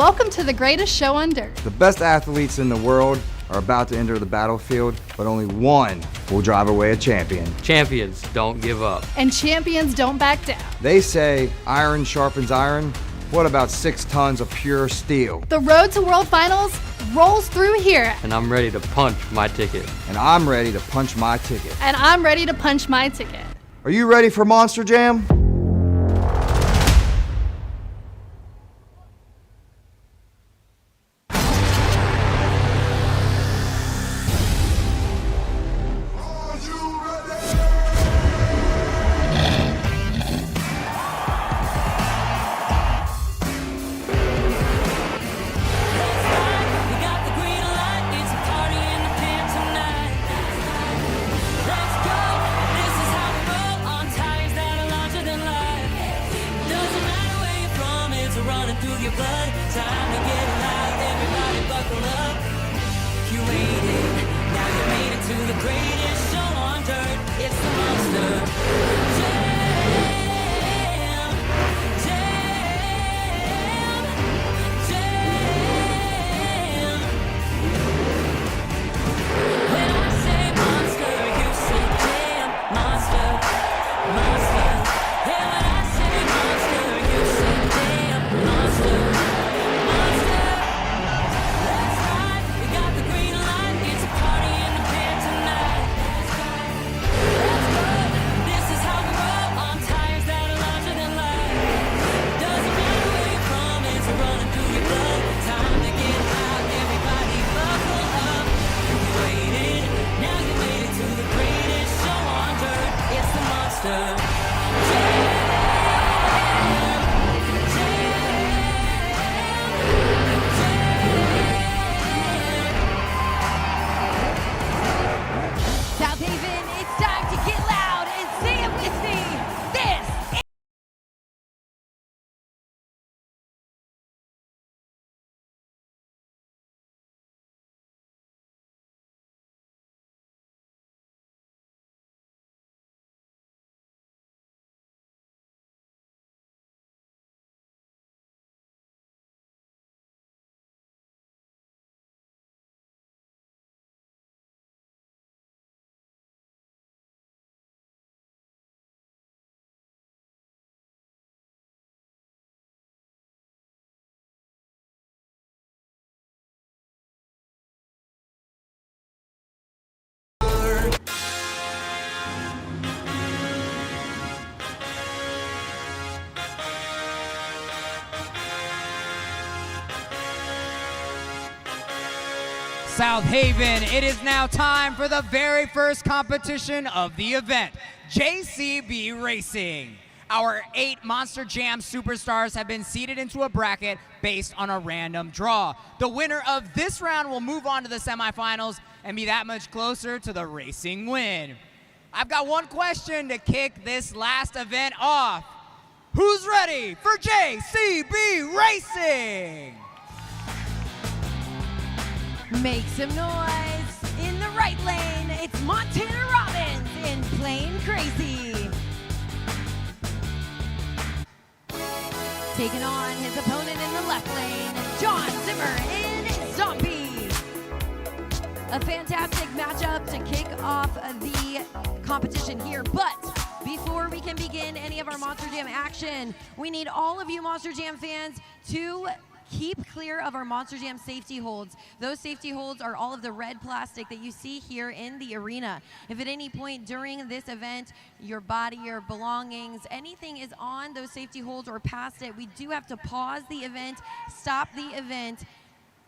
Welcome to the greatest show on dirt. The best athletes in the world are about to enter the battlefield, but only one will drive away a champion. Champions don't give up. And champions don't back down. They say iron sharpens iron. What about 6 tons of pure steel? The road to World Finals rolls through here. And I'm ready to punch my ticket. And I'm ready to punch my ticket. And I'm ready to punch my ticket. Are you ready for Monster Jam? Southaven, it's time to get loud and say it with me. This is Southaven, it is now time for the very first competition of the event, JCB Racing. Our 8 Monster Jam superstars have been seeded into a bracket based on a random draw. The winner of this round will move on to the semifinals and be that much closer to the racing win. I've got one question to kick this last event off. Who's ready for JCB Racing? Make some noise in the right lane. It's Montana Robbins in Plain Crazy. Taking on his opponent in the left lane, John Zimmer in Zombie. A fantastic matchup to kick off the competition here, but before we can begin any of our Monster Jam action, we need all of you Monster Jam fans to keep clear of our Monster Jam safety holds. Those safety holds are all of the red plastic that you see here in the arena. If at any point during this event, your body, your belongings, anything is on those safety holds or past it, we do have to pause the event, stop the event,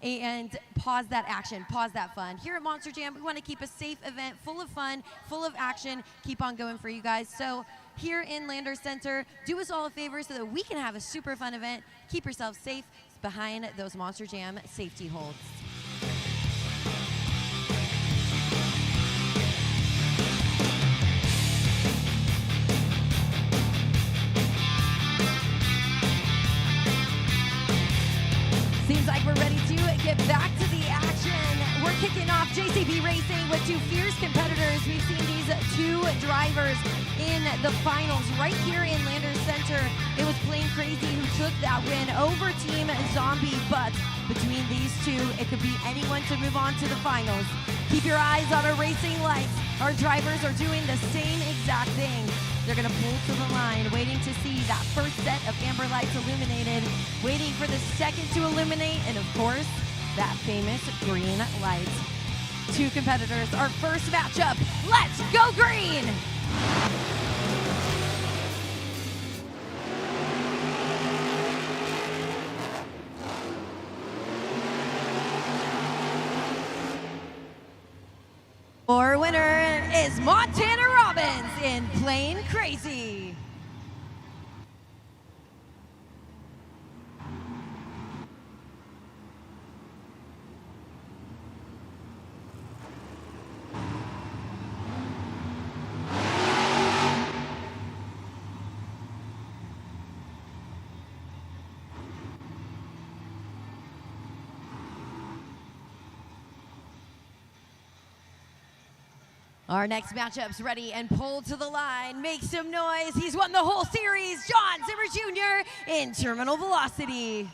and pause that action, pause that fun. Here at Monster Jam, we want to keep a safe event, full of fun, full of action, keep on going for you guys. So here in Landers Center, do us all a favor so that we can have a super fun event. Keep yourself safe behind those Monster Jam safety holds. Seems like we're ready to get back to the action. competition. We're kicking off JCB Racing with two fierce competitors. We've seen these two drivers in the finals right here in Landers Center. It was Plain Crazy who took that win over Team Zombie, but between these two, it could be anyone to move on to the finals. Keep your eyes on our racing lights. Our drivers are doing the same exact thing. They're gonna pull to the line, waiting to see that first set of amber lights illuminated, waiting for the second to illuminate, and of course, that famous green light. Two competitors, our first matchup. Let's go green! Our winner is Montana Robbins in Plain Crazy. Our next matchup's ready and pulled to the line. Make some noise. He's won the whole series. John Zimmer Jr. in Terminal Velocity.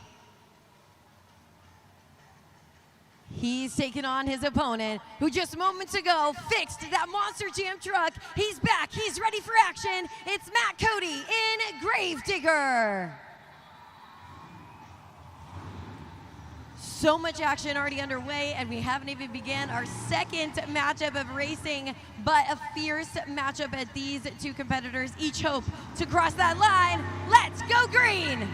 He's taken on his opponent, who just moments ago fixed that Monster Jam truck. He's back. He's ready for action. It's Matt Cody in Gravedigger. So much action already underway, and we haven't even began our second matchup of racing, but a fierce matchup at these two competitors. Each hope to cross that line. Let's go green!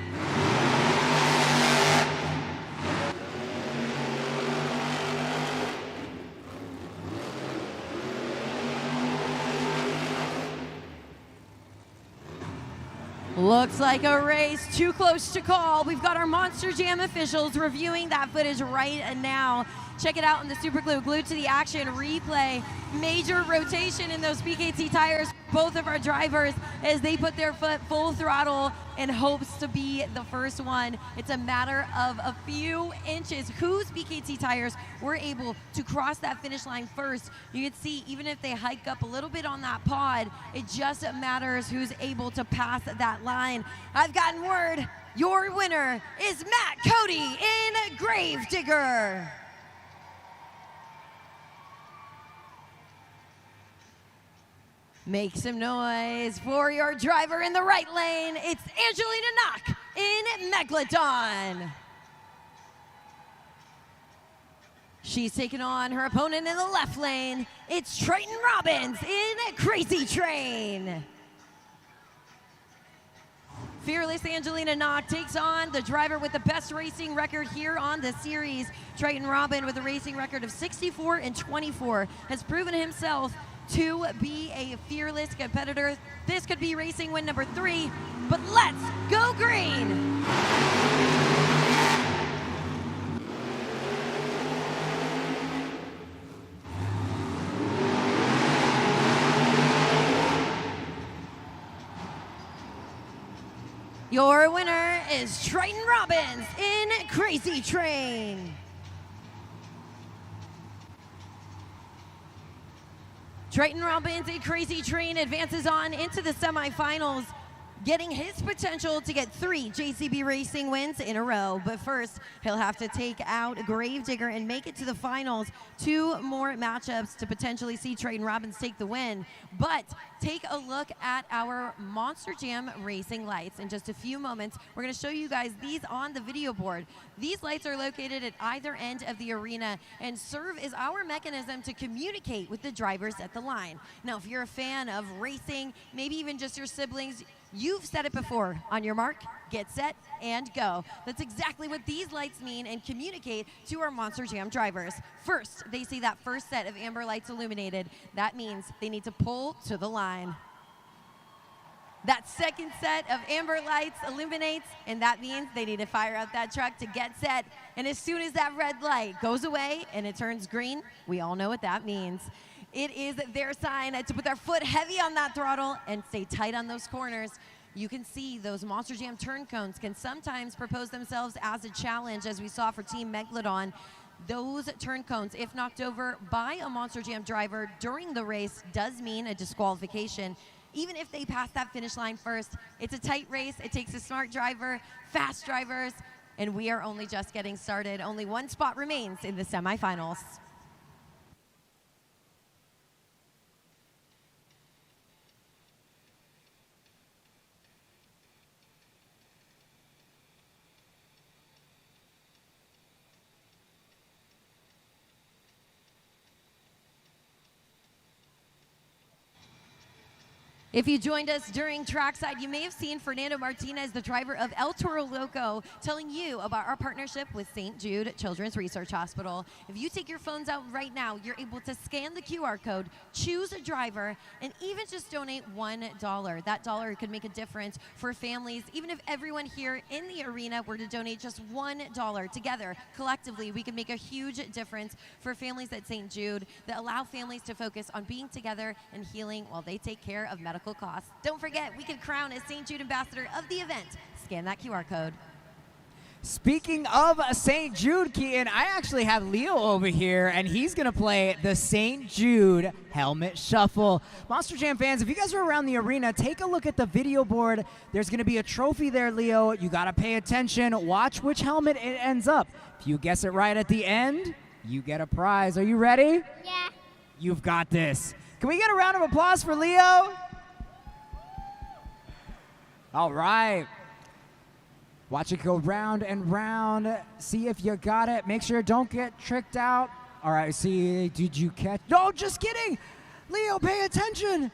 Looks like a race too close to call. We've got our Monster Jam officials reviewing that footage right now. Check it out in the super glue, glued to the action replay. Major rotation in those BKT tires. Both of our drivers as they put their foot full throttle in hopes to be the first one. It's a matter of a few inches whose BKT tires were able to cross that finish line first. You can see even if they hike up a little bit on that pod, it just matters who's able to pass that line. I've gotten word, your winner is Matt Cody in Gravedigger. Make some noise for your driver in the right lane. It's Angelina Knock in Megalodon. She's taking on her opponent in the left lane. It's Triton Robbins in Crazy Train. Fearless Angelina Knock takes on the driver with the best racing record here on the series. Triton Robbins with a racing record of 64-24 has proven himself to be a fearless competitor. This could be racing win number 3, but let's go green! Your winner is Triton Robbins in Crazy Train. Triton Robbins, a Crazy Train, advances on into the semifinals, getting his potential to get 3 JCB Racing wins in a row. But first, he'll have to take out Gravedigger and make it to the finals. 2 more matchups to potentially see Triton Robbins take the win. But take a look at our Monster Jam racing lights. In just a few moments, we're going to show you guys these on the video board. These lights are located at either end of the arena and serve as our mechanism to communicate with the drivers at the line. Now, if you're a fan of racing, maybe even just your siblings, you've said it before. On your mark, get set, and go. That's exactly what these lights mean and communicate to our Monster Jam drivers. First, they see that first set of amber lights illuminated. That means they need to pull to the line. That second set of amber lights illuminates, and that means they need to fire out that truck to get set. And as soon as that red light goes away and it turns green, we all know what that means. It is their sign to put their foot heavy on that throttle and stay tight on those corners. You can see those Monster Jam turn cones can sometimes propose themselves as a challenge, as we saw for Team Megalodon. those turn cones, if knocked over by a Monster Jam driver during the race, does mean a disqualification. Even if they pass that finish line first, it's a tight race. It takes a smart driver, fast drivers, and we are only just getting started. Only one spot remains in the semifinals. If you joined us during trackside, you may have seen Fernando Martinez, the driver of El Toro Loco, telling you about our partnership with St. Jude Children's Research Hospital. If you take your phones out right now, you're able to scan the QR code, choose a driver, and even just donate $1. That dollar could make a difference for families. Even if everyone here in the arena were to donate just $1 together, collectively, we can make a huge difference for families at St. Jude that allow families to focus on being together and healing while they take care of medical costs. Don't forget, we can crown as St. Jude Ambassador of the event. Scan that QR code. Speaking of St. Jude, Keaton, I actually have Leo over here, and he's going to play the St. Jude Helmet Shuffle. Monster Jam fans, if you guys are around the arena, take a look at the video board. There's going to be a trophy there, Leo. You got to pay attention. Watch which helmet it ends up. If you guess it right at the end, you get a prize. Are you ready? Yeah. You've got this. Can we get a round of applause for Leo? All right. Watch it go round and round. See if you got it. Make sure don't get tricked out. All right, see, did you catch? No, just kidding. Leo, pay attention.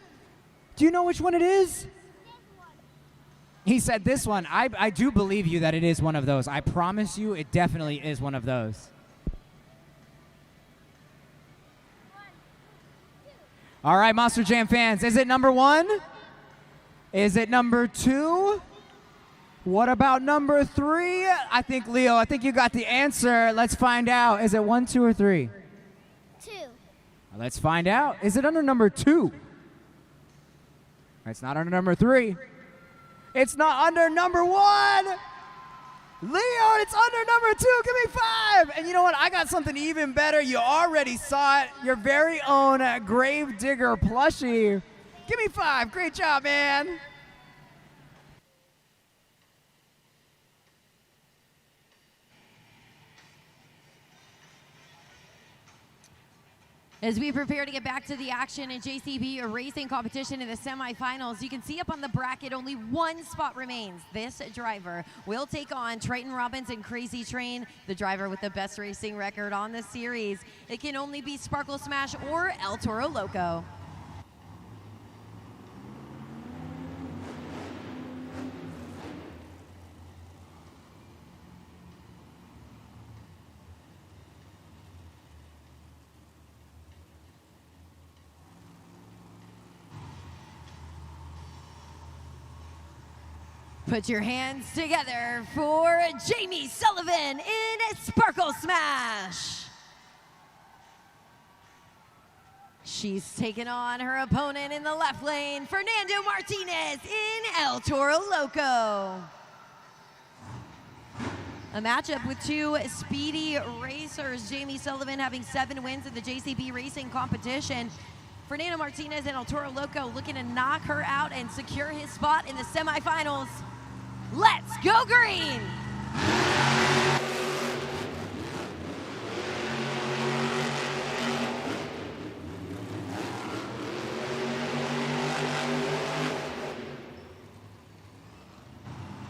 Do you know which one it is? He said this one. I do believe you that it is one of those. I promise you it definitely is one of those. All right, Monster Jam fans, is it number 1? Is it number 2? What about number 3? I think, Leo, I think you got the answer. Let's find out. Is it 1, 2, or 3? 2. Let's find out. Is it under number 2? It's not under number 3. It's not under number 1. Leo, it's under number 2. Give me 5. And you know what? I got something even better. You already saw it. Your very own Grave Digger plushie. Give me 5. Great job, man. As we prepare to get back to the action in JCB racing competition in the semifinals, you can see up on the bracket only one spot remains. This driver will take on Triton Robbins and Crazy Train, the driver with the best racing record on the series. It can only be Sparkle Smash or El Toro Loco. Put your hands together for Jamie Sullivan in Sparkle Smash. She's taken on her opponent in the left lane, Fernando Martinez in El Toro Loco. A matchup with two speedy racers, Jamie Sullivan having 7 wins in the JCB racing competition. Fernando Martinez and El Toro Loco looking to knock her out and secure his spot in the semifinals. Let's go green!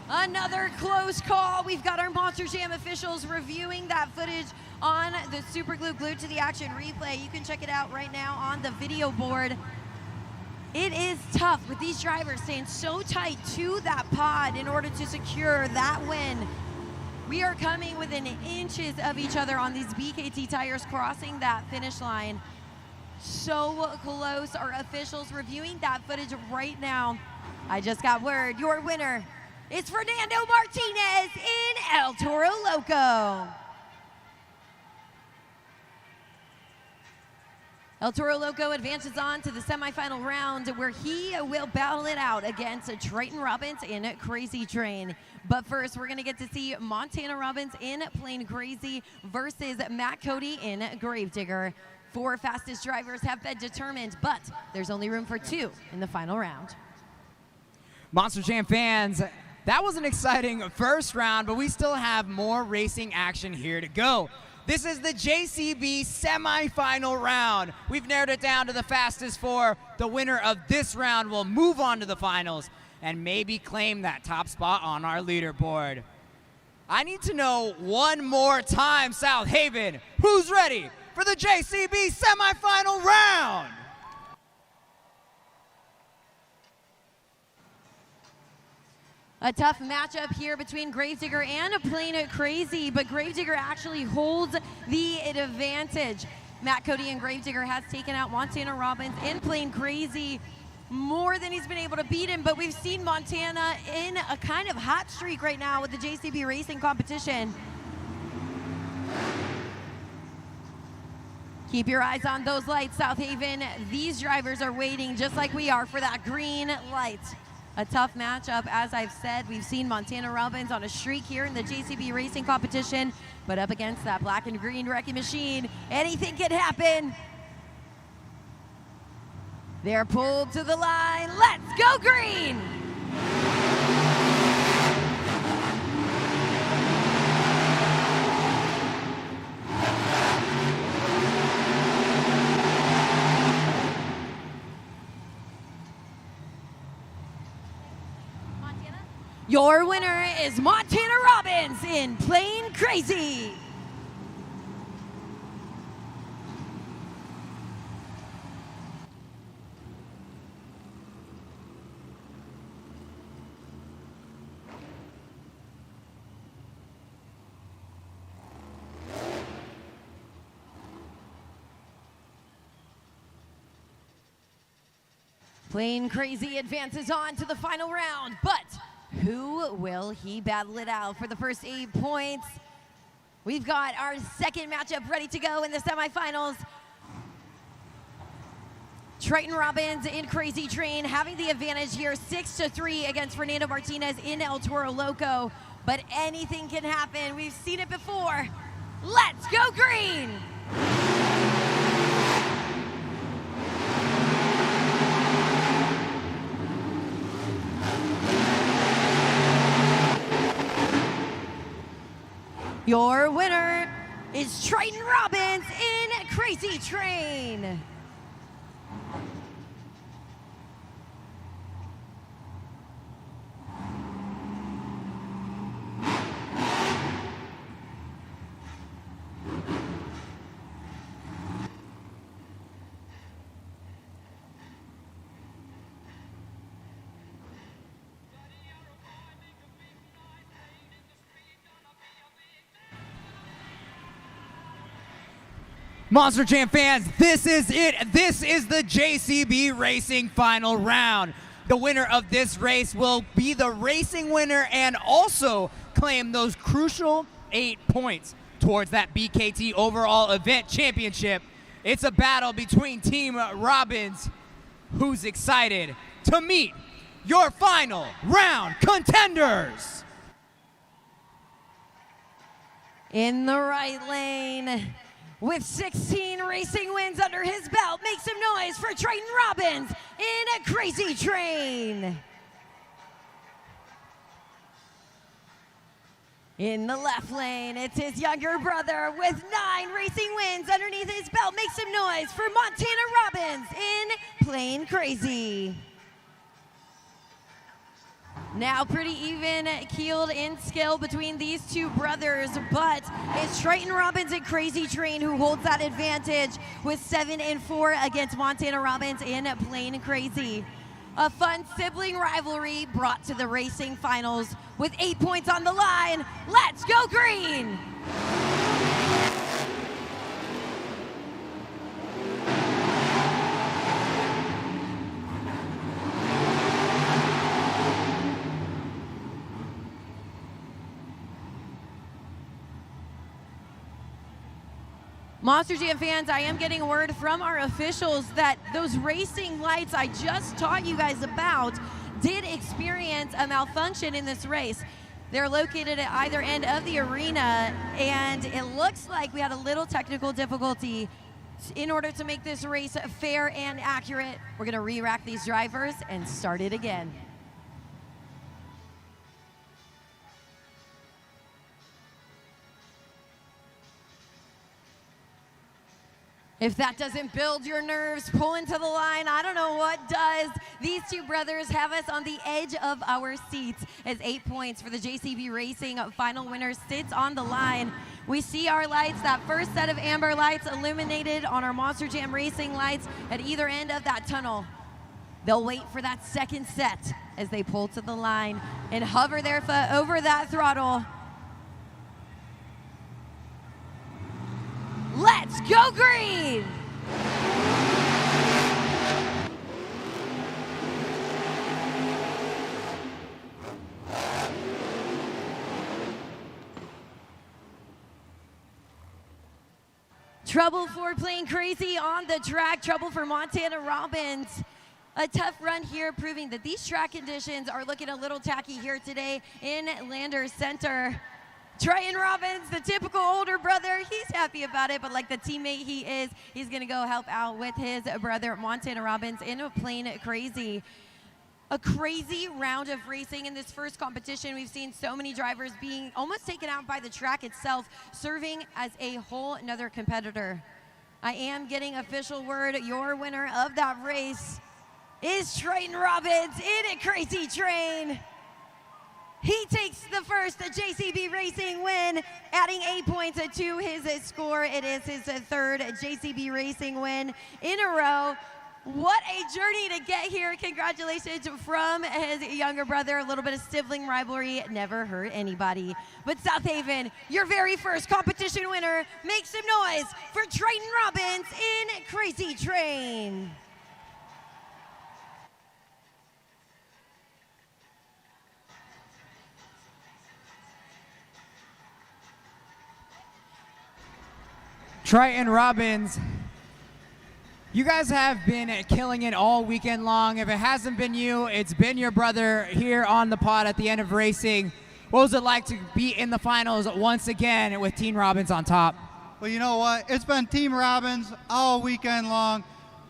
Another close call. We've got our Monster Jam officials reviewing that footage on the Super Glue Glued to the Action replay. You can check it out right now on the video board. It is tough with these drivers staying so tight to that pod in order to secure that win. We are coming within inches of each other on these BKT tires crossing that finish line. So close. Our officials reviewing that footage right now. I just got word. Your winner is Fernando Martinez in El Toro Loco. El Toro Loco advances on to the semifinal round where he will battle it out against Triton Robbins in Crazy Train. But first, we're gonna get to see Montana Robbins in Plain Crazy versus Matt Cody in Gravedigger. 4 fastest drivers have been determined, but there's only room for 2 in the final round. Monster Jam fans, that was an exciting first round, but we still have more racing action here to go. This is the JCB semifinal round. We've narrowed it down to the fastest 4. The winner of this round will move on to the finals and maybe claim that top spot on our leaderboard. I need to know one more time, Southaven, who's ready for the JCB semifinal round? A tough matchup here between Gravedigger and Plain Crazy, but Gravedigger actually holds the advantage. Matt Cody and Gravedigger has taken out Montana Robbins in Plain Crazy more than he's been able to beat him, but we've seen Montana in a kind of hot streak right now with the JCB racing competition. Keep your eyes on those lights, Southaven. These drivers are waiting just like we are for that green light. A tough matchup, as I've said. We've seen Montana Robbins on a streak here in the JCB racing competition, but up against that black and green wrecking machine, anything can happen. They're pulled to the line. Let's go green! Your winner is Montana Robbins in Plain Crazy. Plain Crazy advances on to the final round, but who will he battle it out for the first 8 points? We've got our second matchup ready to go in the semifinals. Triton Robbins in Crazy Train having the advantage here, 6-3 against Fernando Martinez in El Toro Loco. But anything can happen. We've seen it before. Let's go green! Your winner is Triton Robbins in Crazy Train. Monster Jam fans, this is it. This is the JCB Racing final round. The winner of this race will be the racing winner and also claim those crucial 8 points towards that BKT overall event championship. It's a battle between Team Robbins. Who's excited to meet your final round contenders? In the right lane, with 16 racing wins under his belt, make some noise for Triton Robbins in a Crazy Train. In the left lane, it's his younger brother with 9 racing wins underneath his belt. Make some noise for Montana Robbins in Plain Crazy. Now pretty even keeled in skill between these two brothers, but it's Triton Robbins and Crazy Train who holds that advantage with 7-4 against Montana Robbins in Plain Crazy. A fun sibling rivalry brought to the racing finals with 8 points on the line. Let's go green! Monster Jam fans, I am getting word from our officials that those racing lights I just taught you guys about did experience a malfunction in this race. They're located at either end of the arena, and it looks like we had a little technical difficulty. In order to make this race fair and accurate, we're gonna re-rack these drivers and start it again. If that doesn't build your nerves, pulling to the line, I don't know what does. These two brothers have us on the edge of our seats as 8 points for the JCB Racing final winner sits on the line. We see our lights, that first set of amber lights illuminated on our Monster Jam Racing lights at either end of that tunnel. They'll wait for that second set as they pull to the line and hover their foot over that throttle. Let's go green! Trouble for playing crazy on the track. Trouble for Montana Robbins. A tough run here, proving that these track conditions are looking a little tacky here today in Landers Center. Triton Robbins, the typical older brother, he's happy about it, but like the teammate he is, he's gonna go help out with his brother Montana Robbins in playing crazy. A crazy round of racing in this first competition. We've seen so many drivers being almost taken out by the track itself, serving as a whole another competitor. I am getting official word, your winner of that race is Triton Robbins in a crazy train. He takes the first JCB Racing win, adding 8 points to his score. It is his third JCB Racing win in a row. What a journey to get here. Congratulations from his younger brother. A little bit of sibling rivalry never hurt anybody. But Southaven, your very first competition winner, make some noise for Triton Robbins in Crazy Train. Triton Robbins, you guys have been killing it all weekend long. If it hasn't been you, it's been your brother here on the pod at the end of racing. What was it like to be in the finals once again with Team Robbins on top? Well, you know what? It's been Team Robbins all weekend long.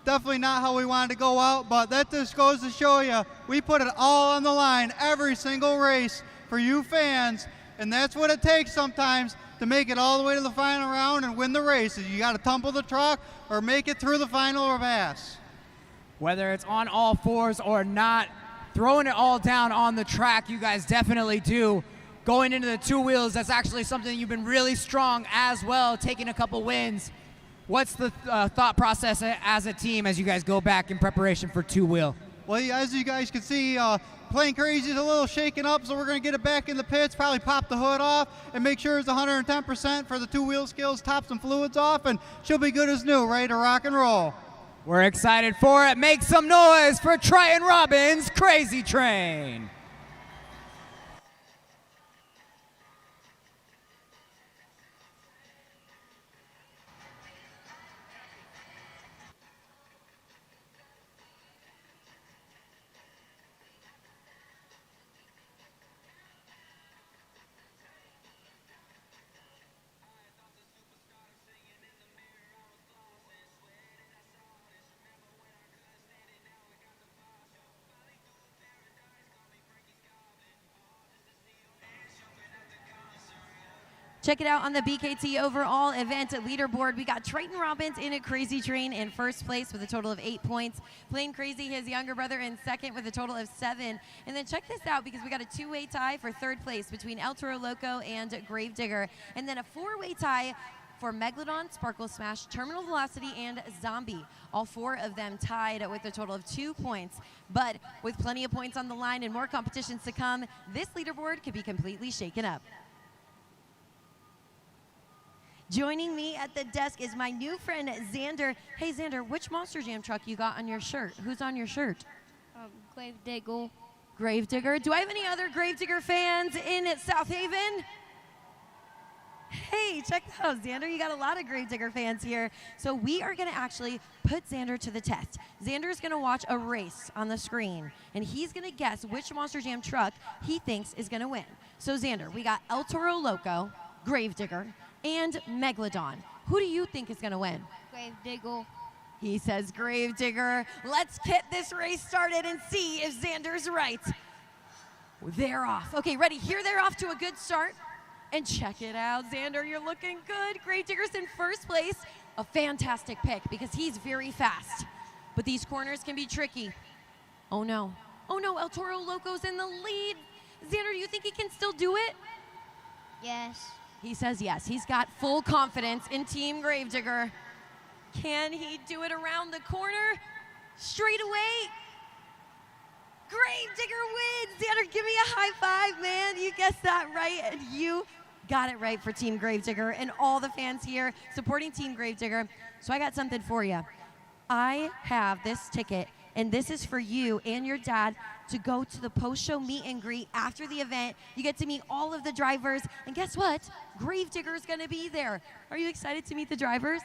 Definitely not how we wanted to go out, but that just goes to show you, we put it all on the line, every single race for you fans, and that's what it takes sometimes to make it all the way to the final round and win the race. You got to tumble the truck or make it through the final or pass. Whether it's on all fours or not, throwing it all down on the track, you guys definitely do. Going into the two wheels, that's actually something you've been really strong as well, taking a couple wins. What's the thought process as a team as you guys go back in preparation for two wheel? Well, as you guys can see, Playing Crazy is a little shaken up, so we're going to get it back in the pits, probably pop the hood off, and make sure it's 110% for the two-wheel skills, top some fluids off, and she'll be good as new, ready to rock and roll. We're excited for it. Make some noise for Triton Robbins' Crazy Train. Check it out on the BKT overall event leaderboard. We got Triton Robbins in a Crazy Train in first place with a total of 8 points. Playing Crazy, his younger brother, in second with a total of 7. And then check this out, because we got a two-way tie for third place between Toro Loco and Gravedigger. And then a four-way tie for Megalodon, Sparkle Smash, Terminal Velocity, and Zombie. All four of them tied with a total of 2 points. But with plenty of points on the line and more competitions to come, this leaderboard could be completely shaken up. Joining me at the desk is my new friend, Xander. Hey, Xander, which Monster Jam truck you got on your shirt? Who's on your shirt? Gravedigger. Gravedigger. Do I have any other Gravedigger fans in Southaven? Okay, check that out, Xander. You got a lot of Gravedigger fans here. So we are going to actually put Xander to the test. Xander's going to watch a race on the screen, and he's going to guess which Monster Jam truck he thinks is going to win. So Xander, we got El Toro Loco, Gravedigger, and Megalodon. Who do you think is going to win? Gravedigger. He says Gravedigger. Let's get this race started and see if Xander's right. They're off. Okay, ready? Here they're off to a good start. And check it out, Xander, you're looking good. Gravedigger's in first place. A fantastic pick because he's very fast. But these corners can be tricky. Oh no. Oh no, El Toro Loco's in the lead. Xander, do you think he can still do it? Yes. He says yes. He's got full confidence in Team Gravedigger. Can he do it around the corner? Straight away. Gravedigger wins. Xander, give me a high five, man. You guessed that right, and you got it right for Team Gravedigger and all the fans here supporting Team Gravedigger. So I got something for you. I have this ticket, and this is for you and your dad to go to the post-show meet and greet after the event. You get to meet all of the drivers, and guess what? Gravedigger is going to be there. Are you excited to meet the drivers?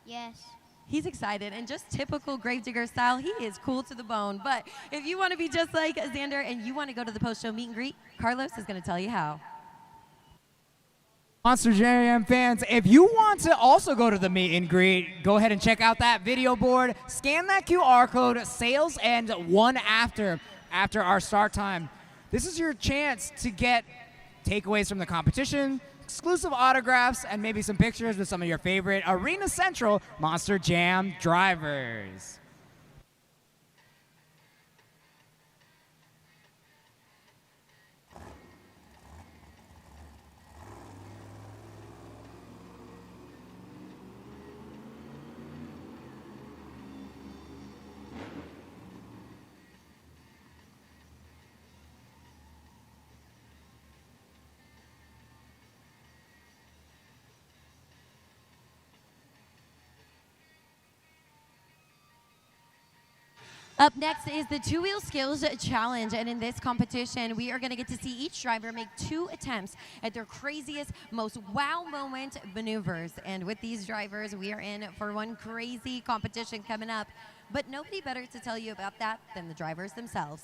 Yes. He's excited, and just typical Gravedigger style, he is cool to the bone. But if you want to be just like Xander and you want to go to the post-show meet and greet, Carlos is going to tell you how. Monster Jam fans, if you want to also go to the meet and greet, go ahead and check out that video board. Scan that QR code. Sales end 1 after our start time. This is your chance to get takeaways from the competition, exclusive autographs, and maybe some pictures with some of your favorite Arena Central Monster Jam drivers. Up next is the two-wheel skills challenge, and in this competition, we are going to get to see each driver make 2 attempts at their craziest, most wow moment maneuvers. And with these drivers, we are in for one crazy competition coming up, but nobody better to tell you about that than the drivers themselves.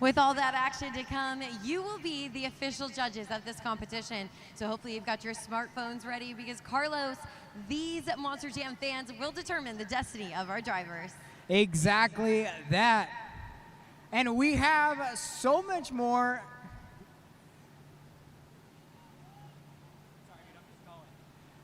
With all that action to come, you will be the official judges of this competition. So hopefully you've got your smartphones ready because Carlos, these Monster Jam fans will determine the destiny of our drivers. Exactly that. And we have so much more.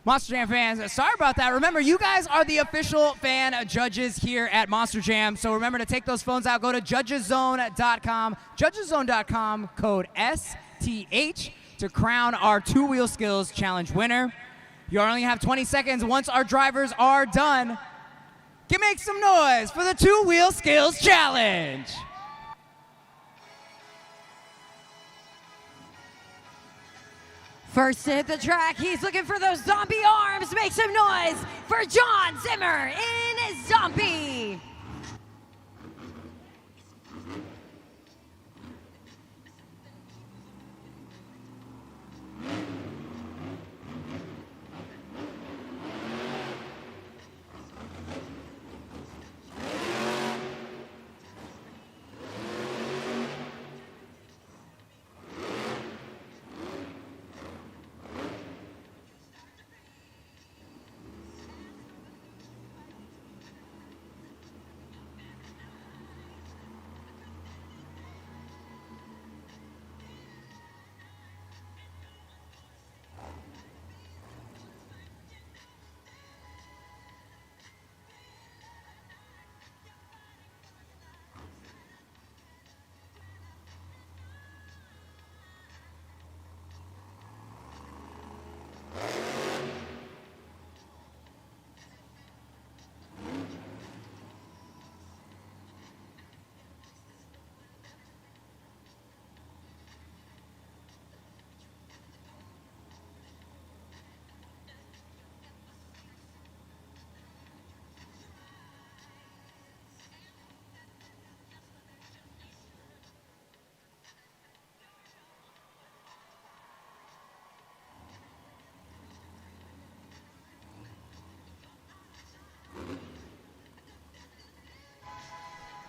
Monster Jam fans, sorry about that. Remember, you guys are the official fan judges here at Monster Jam. So remember to take those phones out. Go to judgeszone.com, judgeszone.com, code STH to crown our two-wheel skills challenge winner. You only have 20 seconds once our drivers are done. Make some noise for the two-wheel skills challenge. First to hit the track, he's looking for those zombie arms. Make some noise for John Zimmer in Zombie.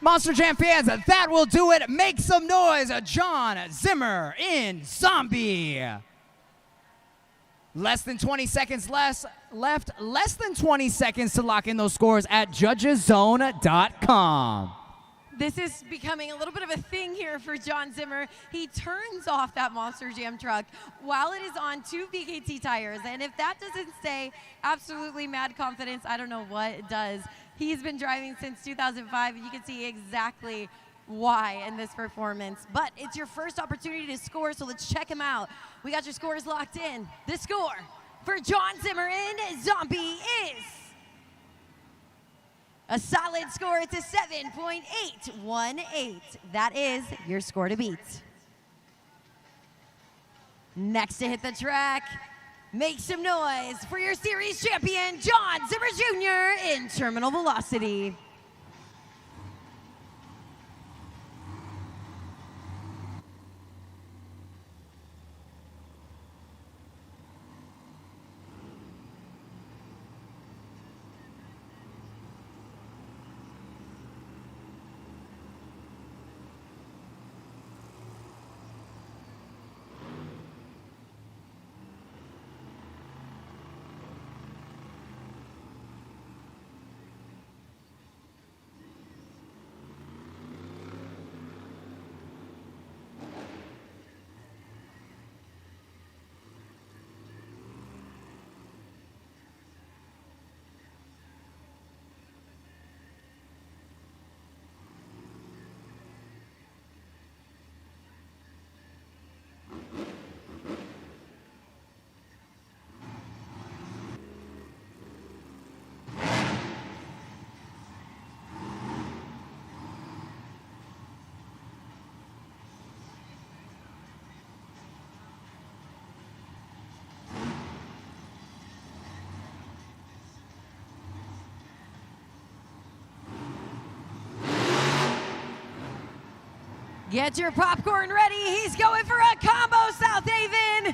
Monster Jam fans, that will do it. Make some noise, John Zimmer in Zombie. Less than 20 seconds left. Less than 20 seconds to lock in those scores at judgeszone.com. This is becoming a little bit of a thing here for John Zimmer. He turns off that Monster Jam truck while it is on 2 VKT tires. And if that doesn't say absolutely mad confidence, I don't know what does. He's been driving since 2005, and you can see exactly why in this performance. But it's your first opportunity to score, so let's check him out. We got your scores locked in. The score for John Zimmer in Zombie is a solid score. It's a 7.818. That is your score to beat. Next to hit the track, make some noise for your series champion, John Zimmer Jr. in Terminal Velocity. Get your popcorn ready. He's going for a combo, Southaven.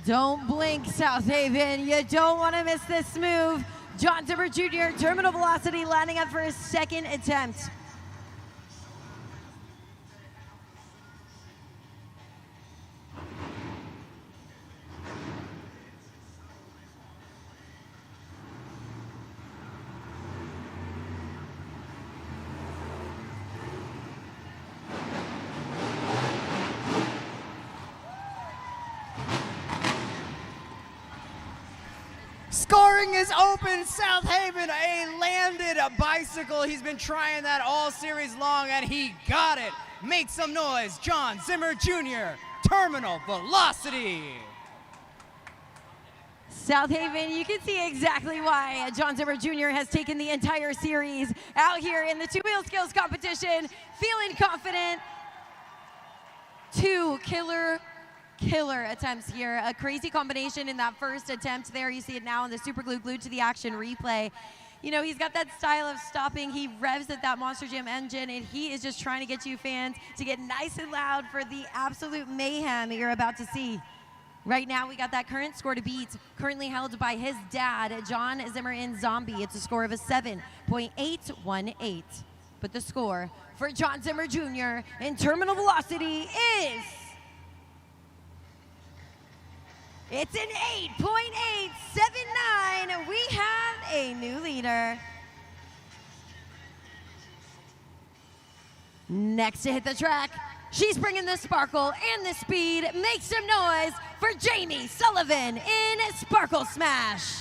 Don't blink, Southaven. You don't want to miss this move. John Zimmer Jr., Terminal Velocity, lining up for his second attempt. Scoring is open. Southaven, a landed bicycle. He's been trying that all series long, and he got it. Make some noise, John Zimmer Jr., Terminal Velocity. Southaven, you can see exactly why John Zimmer Jr. has taken the entire series out here in the two-wheel skills competition, feeling confident. 2 killer attempts here. A crazy combination in that first attempt there. You see it now in the super glue glued to the action replay. You know, he's got that style of stopping. He revs at that Monster Jam engine, and he is just trying to get you fans to get nice and loud for the absolute mayhem you're about to see. Right now, we got that current score to beat, currently held by his dad, John Zimmer in Zombie. It's a score of a 7.818. But the score for John Zimmer Jr. in Terminal Velocity is It's an 8.879. We have a new leader. Next to hit the track, she's bringing the sparkle and the speed. Make some noise for Jamie Sullivan in Sparkle Smash.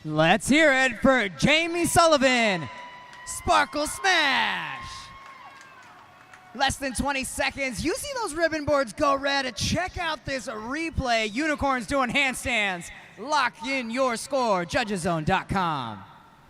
Let's hear it for Jamie Sullivan. Sparkle Smash. Less than 20 seconds. You see those ribbon boards go red. Check out this replay. Unicorns doing handstands. Lock in your score. Judgezone.com.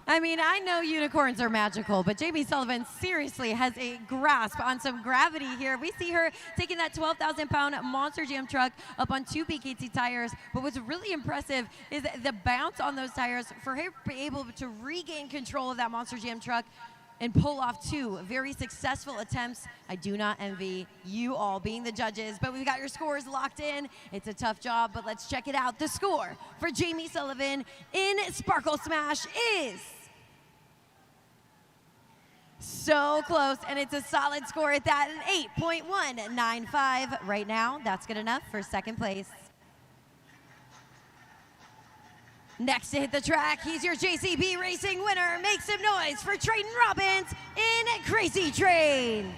I mean, I know unicorns are magical, but Jamie Sullivan seriously has a grasp on some gravity here. We see her taking that 12,000-pound Monster Jam truck up on 2 BKT tires, but what's really impressive is the bounce on those tires for her to be able to regain control of that Monster Jam truck and pull off 2 very successful attempts. I do not envy you all being the judges, but we've got your scores locked in. It's a tough job, but let's check it out. The score for Jamie Sullivan in Sparkle Smash is so close, and it's a solid score at that, an 8.195 right now. That's good enough for second place. Next to hit the track, he's your JCB Racing winner. Make some noise for Trayton Robbins in Crazy Train.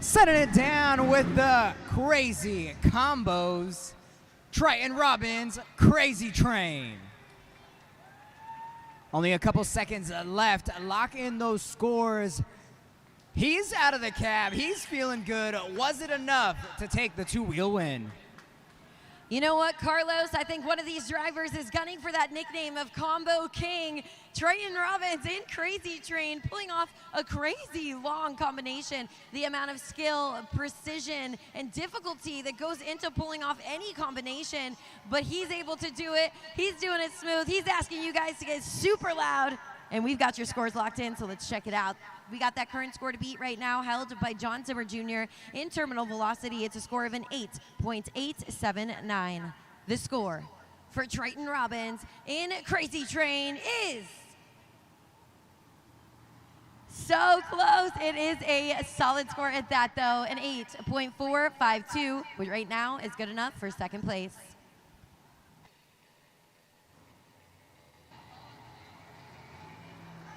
Setting it down with the crazy combos. Triton Robbins, Crazy Train. Only a couple seconds left. Lock in those scores. He's out of the cab. He's feeling good. Was it enough to take the two-wheel win? You know what, Carlos? I think one of these drivers is gunning for that nickname of Combo King. Triton Robbins in Crazy Train, pulling off a crazy long combination. The amount of skill, precision, and difficulty that goes into pulling off any combination, but he's able to do it. He's doing it smooth. He's asking you guys to get super loud, and we've got your scores locked in, so let's check it out. We got that current score to beat right now, held by John Zimmer Jr. in terminal velocity. It's a score of an 8.879. The score for Triton Robbins in Crazy Train is so close. It is a solid score at that, though, an 8.452, which right now is good enough for second place.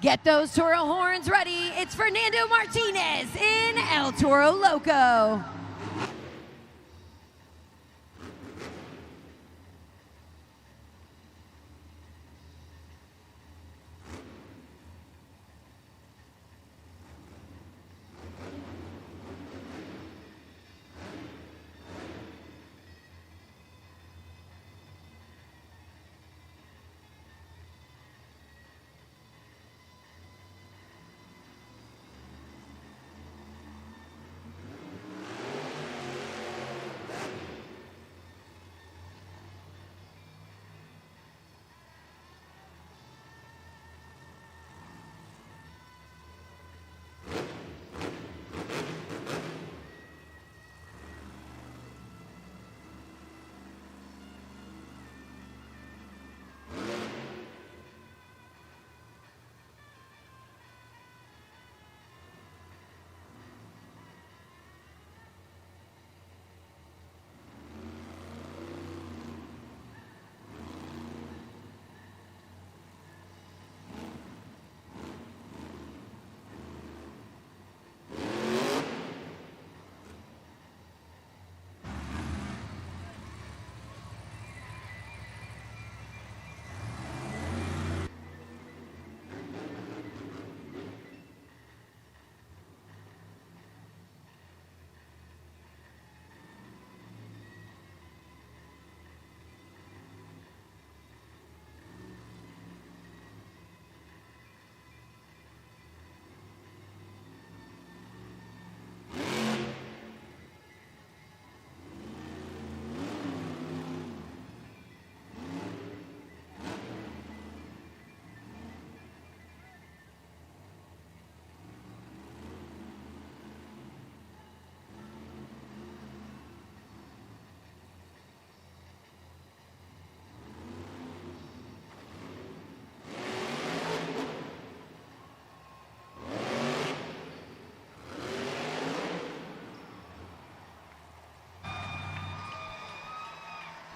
Get those Toro horns ready. It's Fernando Martinez in El Toro Loco.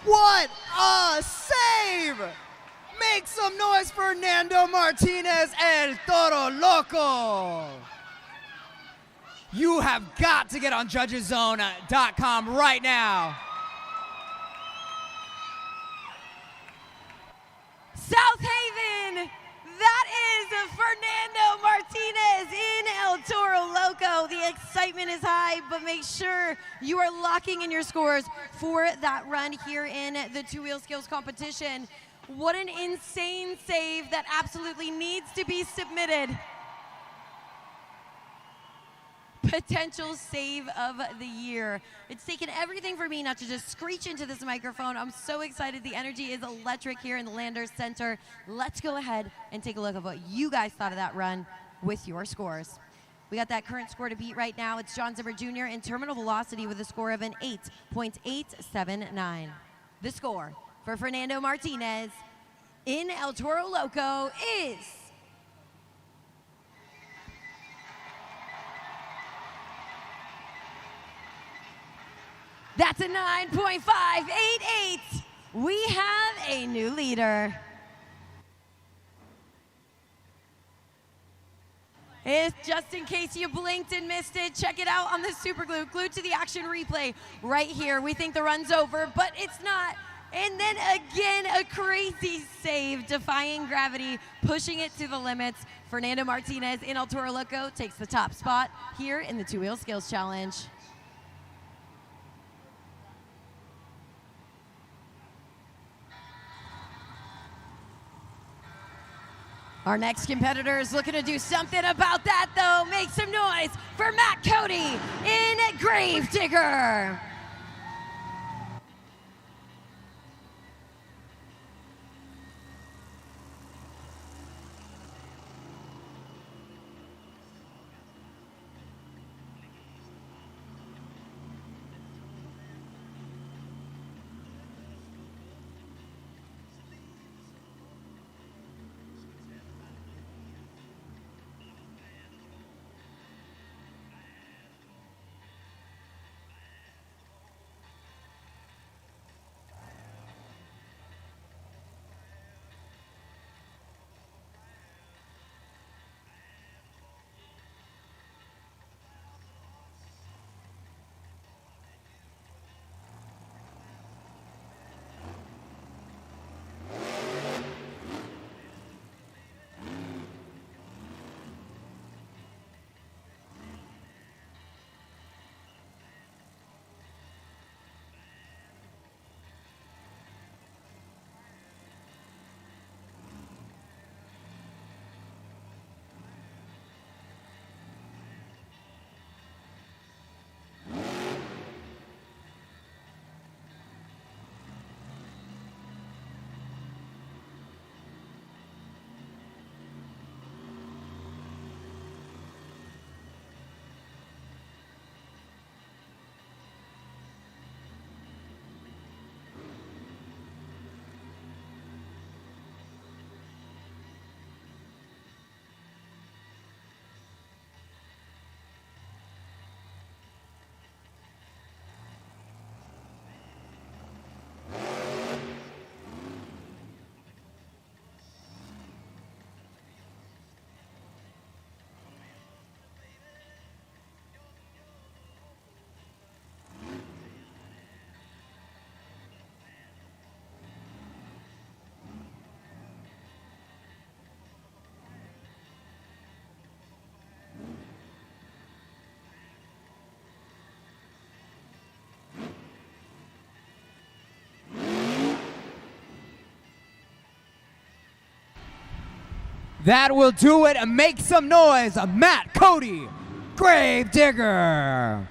What a save! Make some noise for Fernando Martinez, El Toro Loco. You have got to get on judgeszone.com right now. Southaven, that is Fernando Martinez in El Toro Loco. The excitement is high, but make sure you are locking in your scores for that run here in the two-wheel skills competition. What an insane save that absolutely needs to be submitted. Potential save of the year. It's taken everything for me not to just screech into this microphone. I'm so excited. The energy is electric here in the Landers Center. Let's go ahead and take a look at what you guys thought of that run with your scores. We got that current score to beat right now. It's John Zimmer Jr. in terminal velocity with a score of an 8.879. The score for Fernando Martinez in El Toro Loco is that's a 9.588. We have a new leader. It's just in case you blinked and missed it, check it out on the Super Glue. Glued to the action replay right here. We think the run's over, but it's not. And then again, a crazy save, defying gravity, pushing it to the limits. Fernando Martinez in El Toro Loco takes the top spot here in the two-wheel skills challenge. Our next competitor is looking to do something about that, though. Make some noise for Matt Cody in Gravedigger. That will do it. Make some noise, Matt Cody, Gravedigger.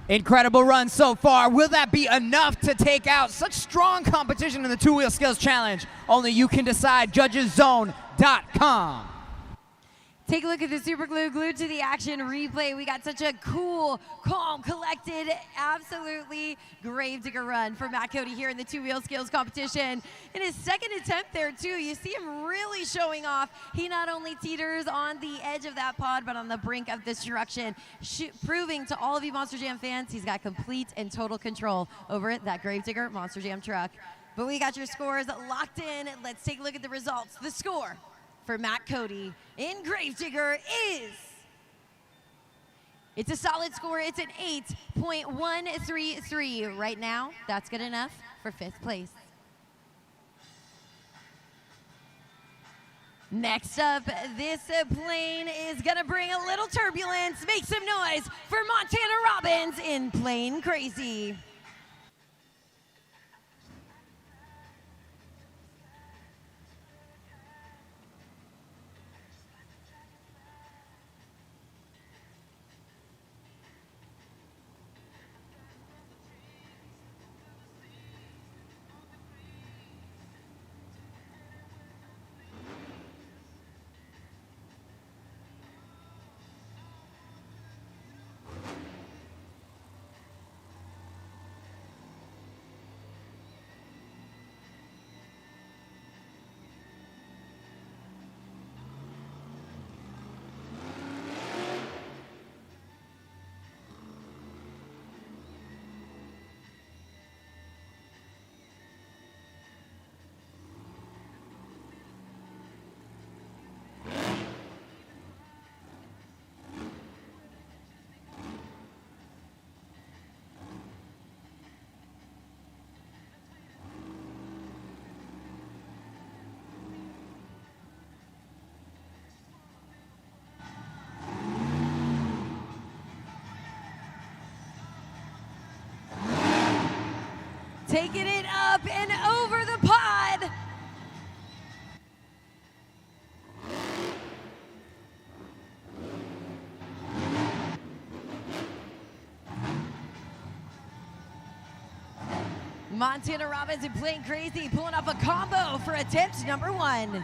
Incredible run so far. Will that be enough to take out such strong competition in the two-wheel skills challenge? Only you can decide. JudgesZone.com. Take a look at the Super Glue glued to the action replay. We got such a cool, calm, collected, absolutely Gravedigger run for Matt Cody here in the two-wheel skills competition. In his second attempt there, too, you see him really showing off. He not only teeters on the edge of that pod, but on the brink of destruction, proving to all of you Monster Jam fans he's got complete and total control over that Gravedigger Monster Jam truck. But we got your scores locked in. Let's take a look at the results. The score for Matt Cody in Gravedigger is, it's a solid score. It's an 8.133. Right now, that's good enough for 5th place. Next up, this plane is gonna bring a little turbulence. Make some noise for Montana Robbins in Plane Crazy. taking it up and over the pod. Montana Robbins and Playing Crazy pulling off a combo for attempt number 1.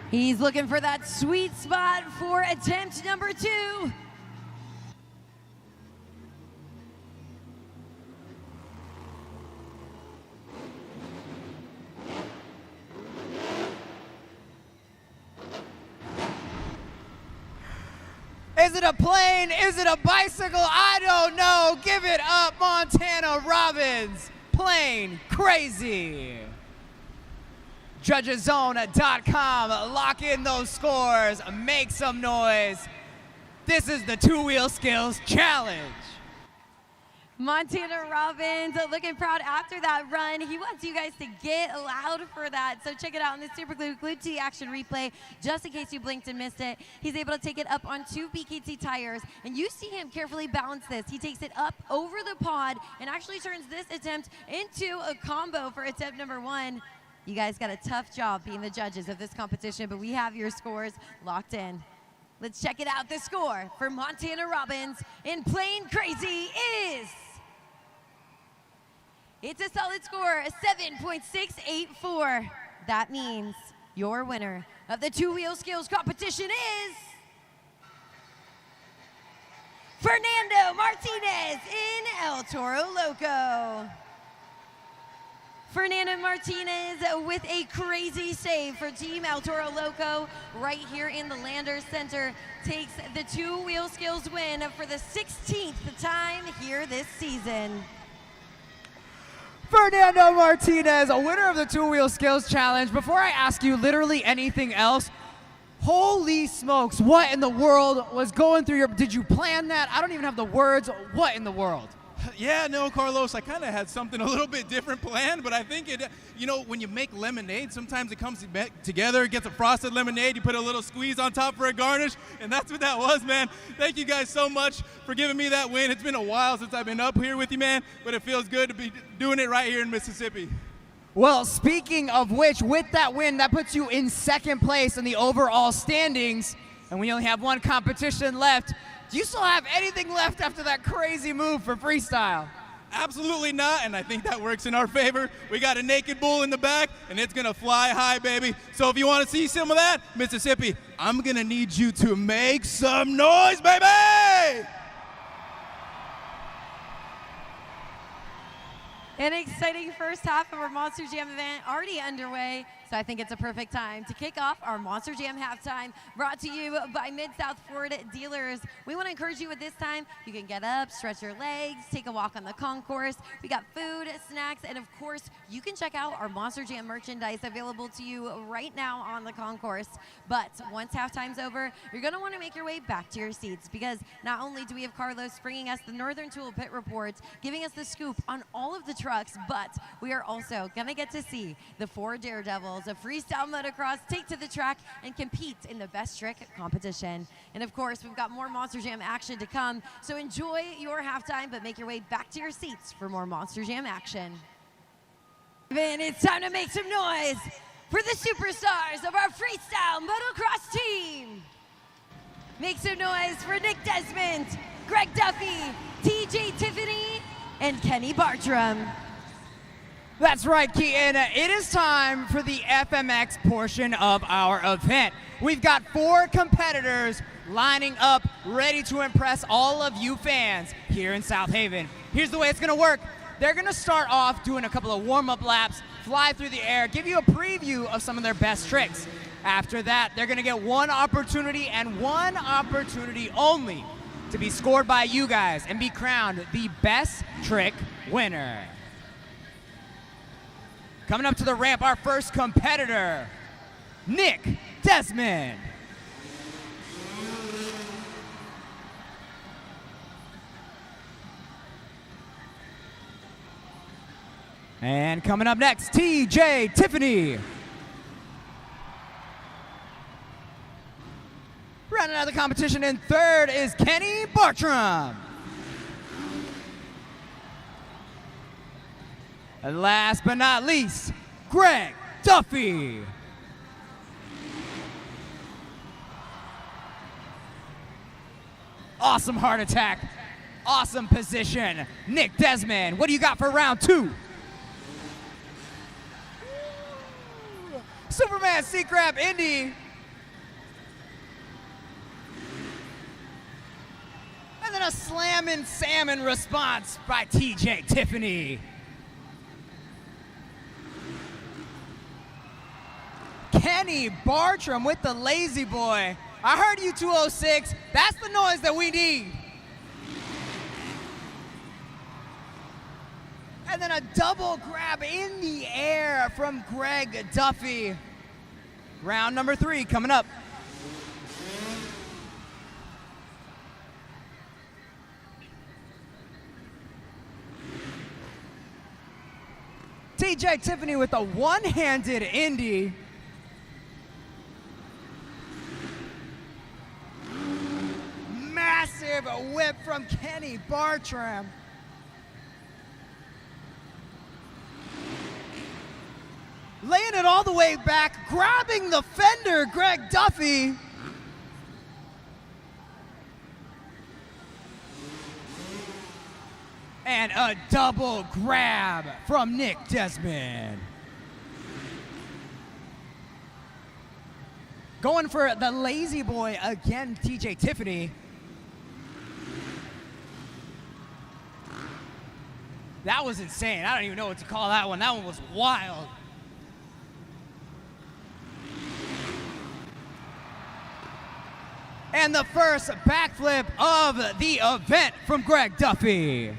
He's looking for that sweet spot for attempt number 2. Is it a plane? Is it a bicycle? I don't know. Give it up, Montana Robbins. Plane Crazy. Judgeszone.com. Lock in those scores. Make some noise. This is the two-wheel skills challenge. Montana Robbins looking proud after that run. He wants you guys to get loud for that. So check it out in the Super Glue Glued to the Action replay. Just in case you blinked and missed it, he's able to take it up on 2 BKT tires. And you see him carefully balance this. He takes it up over the pod and actually turns this attempt into a combo for attempt number 1. You guys got a tough job being the judges of this competition, but we have your scores locked in. Let's check it out. The score for Montana Robbins in Playing Crazy is... It's a solid score, a 7.684. That means your winner of the two-wheel skills competition is Fernando Martinez in El Toro Loco. Fernando Martinez with a crazy save for Team El Toro Loco right here in the Landers Center takes the two-wheel skills win for the 16th time here this season. Fernando Martinez, a winner of the two-wheel skills challenge. Before I ask you literally anything else, holy smokes, what in the world was going through your, did you plan that? I don't even have the words. What in the world? Yeah, no, Carlos, I kind of had something a little bit different planned, but I think it, you know, when you make lemonade, sometimes it comes together, it gets a frosted lemonade, you put a little squeeze on top for a garnish, and that's what that was, man. Thank you guys so much for giving me that win. It's been a while since I've been up here with you, man, but it feels good to be doing it right here in Mississippi. Well, speaking of which, with that win, that puts you in second place in the overall standings, and we only have one competition left. Do you still have anything left after that crazy move for freestyle? Absolutely not, and I think that works in our favor. We got a naked bull in the back, and it's gonna fly high, baby. So if you wanna see some of that, Mississippi, I'm gonna need you to make some noise, baby! An exciting first half of our Monster Jam event already underway, so I think it's a perfect time to kick off our Monster Jam halftime, brought to you by Mid-South Ford Dealers. We want to encourage you at this time, you can get up, stretch your legs, take a walk on the concourse. We got food, snacks, and of course, you can check out our Monster Jam merchandise available to you right now on the concourse. But once halftime's over, you're going to want to make your way back to your seats, because not only do we have Carlos bringing us the Northern Tool Pit Reports, giving us the scoop on all of the trucks, but we are also going to get to see the 4 Daredevils of freestyle motocross take to the track and compete in the best trick competition. And of course, we've got more Monster Jam action to come, so enjoy your halftime, but make your way back to your seats for more Monster Jam action. And it's time to make some noise for the superstars of our freestyle motocross team. Make some noise for Nick Desmond, Greg Duffy, TJ Tiffany, and Kenny Bartram. That's right, Keaton. It is time for the FMX portion of our event. We've got 4 competitors lining up, ready to impress all of you fans here in Southaven. Here's the way it's gonna work. They're gonna start off doing a couple of warm-up laps, fly through the air, give you a preview of some of their best tricks. After that, they're gonna get one opportunity and one opportunity only to be scored by you guys and be crowned the best trick winner. Coming up to the ramp, our first competitor, Nick Desmond. And coming up next, TJ Tiffany. Rounding out the competition in third is Kenny Bartram. And last but not least, Greg Duffy. Awesome heart attack. Awesome position. Nick Desmond, what do you got for round two? Superman seat grab Indy. And then a slammin' salmon response by TJ Tiffany. Kenny Bartram with the lazy boy. I heard you 206. That's the noise that we need. And then a double grab in the air from Greg Duffy. Round number 3 coming up. TJ Tiffany with a one-handed Indy. Massive whip from Kenny Bartram. Laying it all the way back, grabbing the fender, Greg Duffy. And a double grab from Nick Desmond. Going for the lazy boy again, TJ Tiffany. That was insane. I don't even know what to call that one. That one was wild. And the first backflip of the event from Greg Duffy.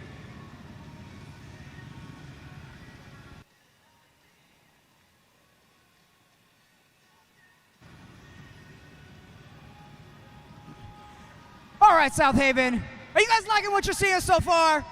All right, Southaven, are you guys liking what you're seeing so far?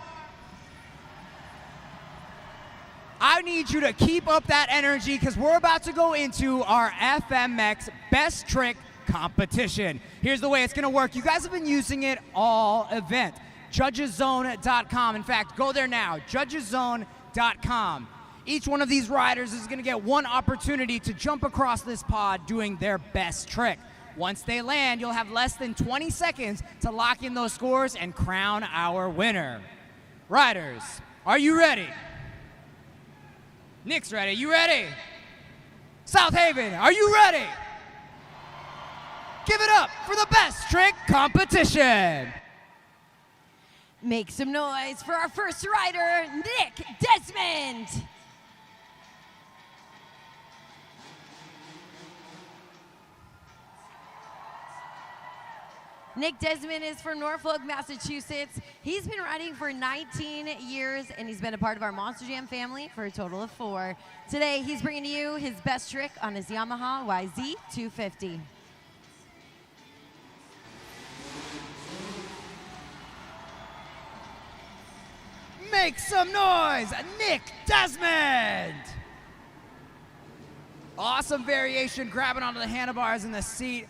I need you to keep up that energy because we're about to go into our FMX Best Trick competition. Here's the way it's gonna work. You guys have been using it all event. Judgeszone.com. In fact, go there now, judgeszone.com. Each one of these riders is gonna get one opportunity to jump across this pod doing their best trick. Once they land, you'll have less than 20 seconds to lock in those scores and crown our winner. Riders, are you ready? Nick's ready. You ready? Southaven, are you ready? Give it up for the best trick competition. Make some noise for our first rider, Nick Desmond. Nick Desmond is from Norfolk, Massachusetts. He's been riding for 19 years, and he's been a part of our Monster Jam family for a total of 4. Today, he's bringing to you his best trick on his Yamaha YZ250. Make some noise, Nick Desmond! Awesome variation, grabbing onto the handlebars in the seat.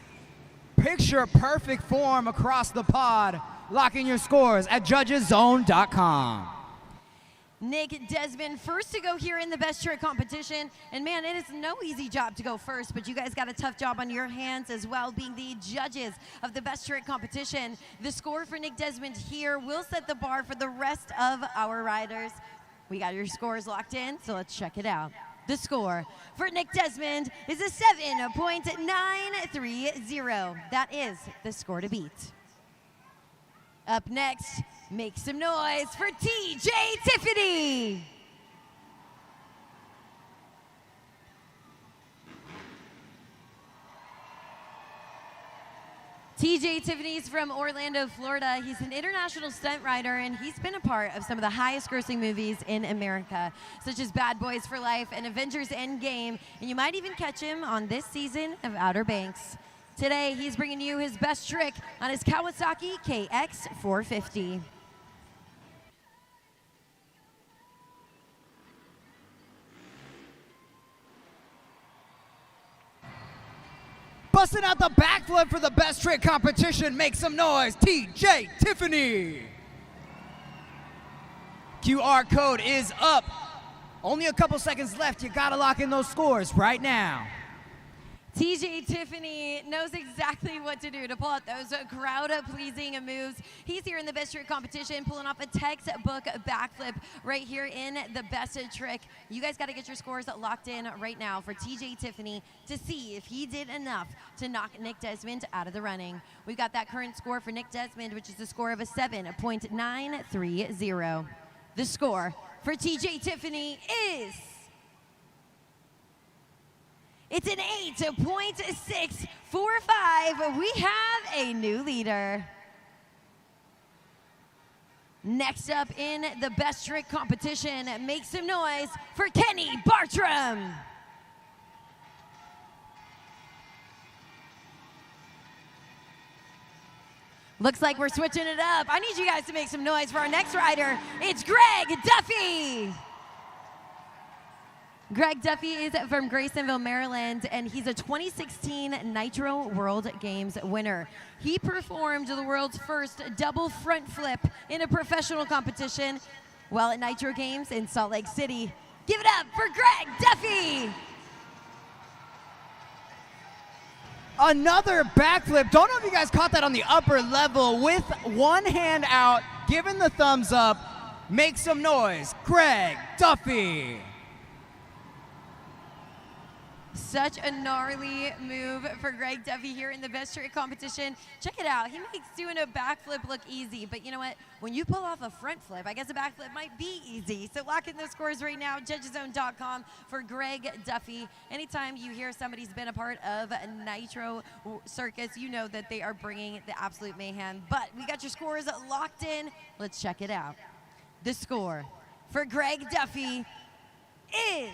Picture perfect form across the pod. Lock in your scores at judgeszone.com. Nick Desmond, first to go here in the best trick competition. And man, it is no easy job to go first, but you guys got a tough job on your hands as well, being the judges of the best trick competition. The score for Nick Desmond here will set the bar for the rest of our riders. We got your scores locked in, so let's check it out. The score for Nick Desmond is a 7.930. That is the score to beat. Up next, make some noise for TJ Tiffany. TJ Tiffany's from Orlando, Florida. He's an international stunt rider, and he's been a part of some of the highest grossing movies in America, such as Bad Boys for Life and Avengers Endgame, and you might even catch him on this season of Outer Banks. Today, he's bringing you his best trick on his Kawasaki KX450. Busting out the backflip for the best trick competition. Make some noise, TJ Tiffany. QR code is up. Only a couple seconds left. You gotta lock in those scores right now. TJ Tiffany knows exactly what to do to pull out those crowd-pleasing moves. He's here in the best trick competition, pulling off a textbook backflip right here in the best trick. You guys got to get your scores locked in right now for TJ Tiffany to see if he did enough to knock Nick Desmond out of the running. We've got that current score for Nick Desmond, which is a score of a 7.930. The score for TJ Tiffany is... It's an 8.645. We have a new leader. Next up in the best trick competition, make some noise for Kenny Bartram. Looks like we're switching it up. I need you guys to make some noise for our next rider. It's Greg Duffy. Greg Duffy is from Graysonville, Maryland, and he's a 2016 Nitro World Games winner. He performed the world's first double front flip in a professional competition while at Nitro Games in Salt Lake City. Give it up for Greg Duffy! Another backflip. Don't know if you guys caught that on the upper level with one hand out, giving the thumbs up. Make some noise, Greg Duffy. Such a gnarly move for Greg Duffy here in the best trick competition. Check it out. He makes doing a backflip look easy, but you know what? When you pull off a front flip, I guess a backflip might be easy. So lock in those scores right now, judgezone.com for Greg Duffy. Anytime you hear somebody's been a part of a Nitro Circus, you know that they are bringing the absolute mayhem. But we got your scores locked in. Let's check it out. The score for Greg Duffy is...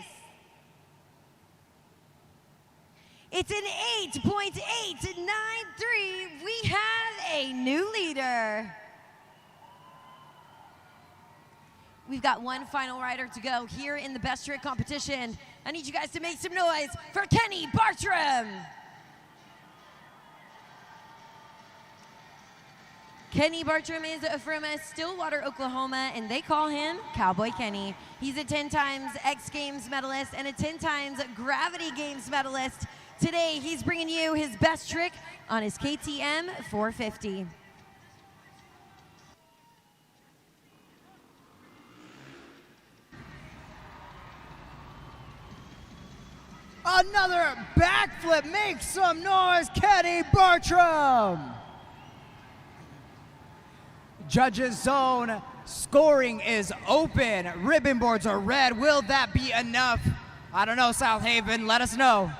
It's an 8.893. We have a new leader. We've got one final rider to go here in the best trick competition. I need you guys to make some noise for Kenny Bartram. Kenny Bartram is from Stillwater, Oklahoma, and they call him Cowboy Kenny. He's a 10 times X Games medalist and a 10 times Gravity Games medalist. Today, he's bringing you his best trick on his KTM 450. Another backflip. Make some noise, Kenny Bartram. Judges zone scoring is open. Ribbon boards are red. Will that be enough? I don't know, Southaven. Let us know.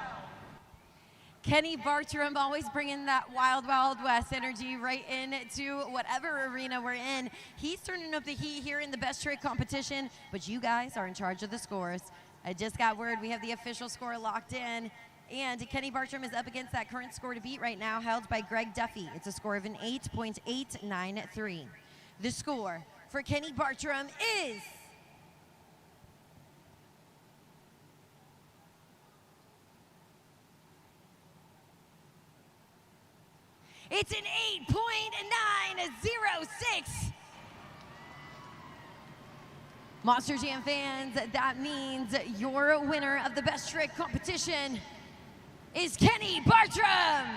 Kenny Bartram always bringing that wild, wild west energy right into whatever arena we're in. He's turning up the heat here in the best trick competition, but you guys are in charge of the scores. I just got word we have the official score locked in, and Kenny Bartram is up against that current score to beat right now, held by Greg Duffy. It's a score of an 8.893. The score for Kenny Bartram is... It's an 8.906. Monster Jam fans, that means your winner of the best trick competition is Kenny Bartram.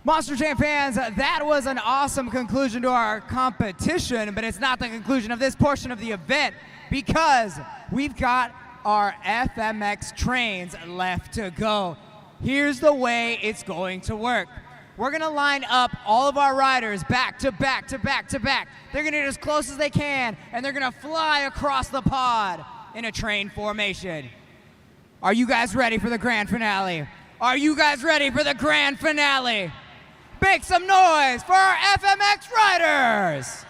Monster Jam fans, that was an awesome conclusion to our competition, but it's not the conclusion of this portion of the event because we've got our FMX trains left to go. Here's the way it's going to work. We're gonna line up all of our riders back to back to back to back. They're gonna get as close as they can, and they're gonna fly across the pod in a train formation. Are you guys ready for the grand finale? Are you guys ready for the grand finale? Make some noise for our FMX riders!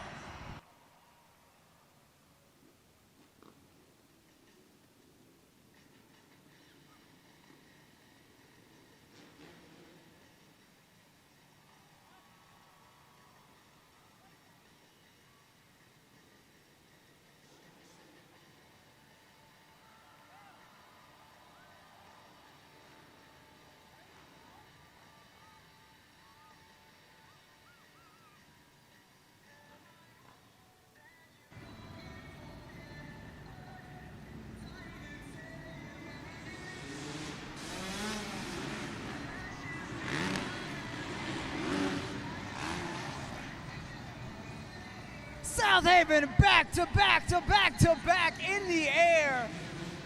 Southaven back to back to back to back in the air.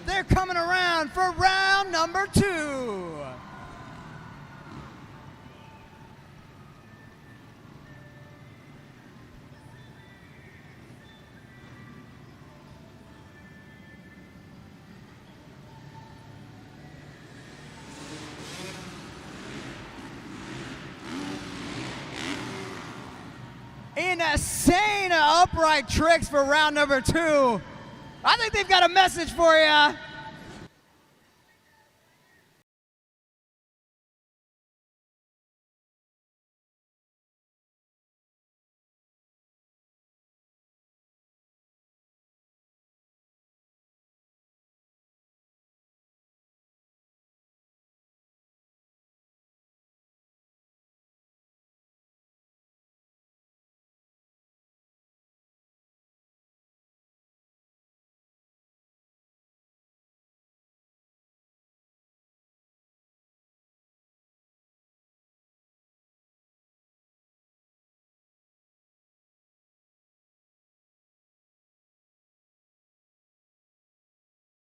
They're coming around for round number 2. Insane upright tricks for round number 2. I think they've got a message for you.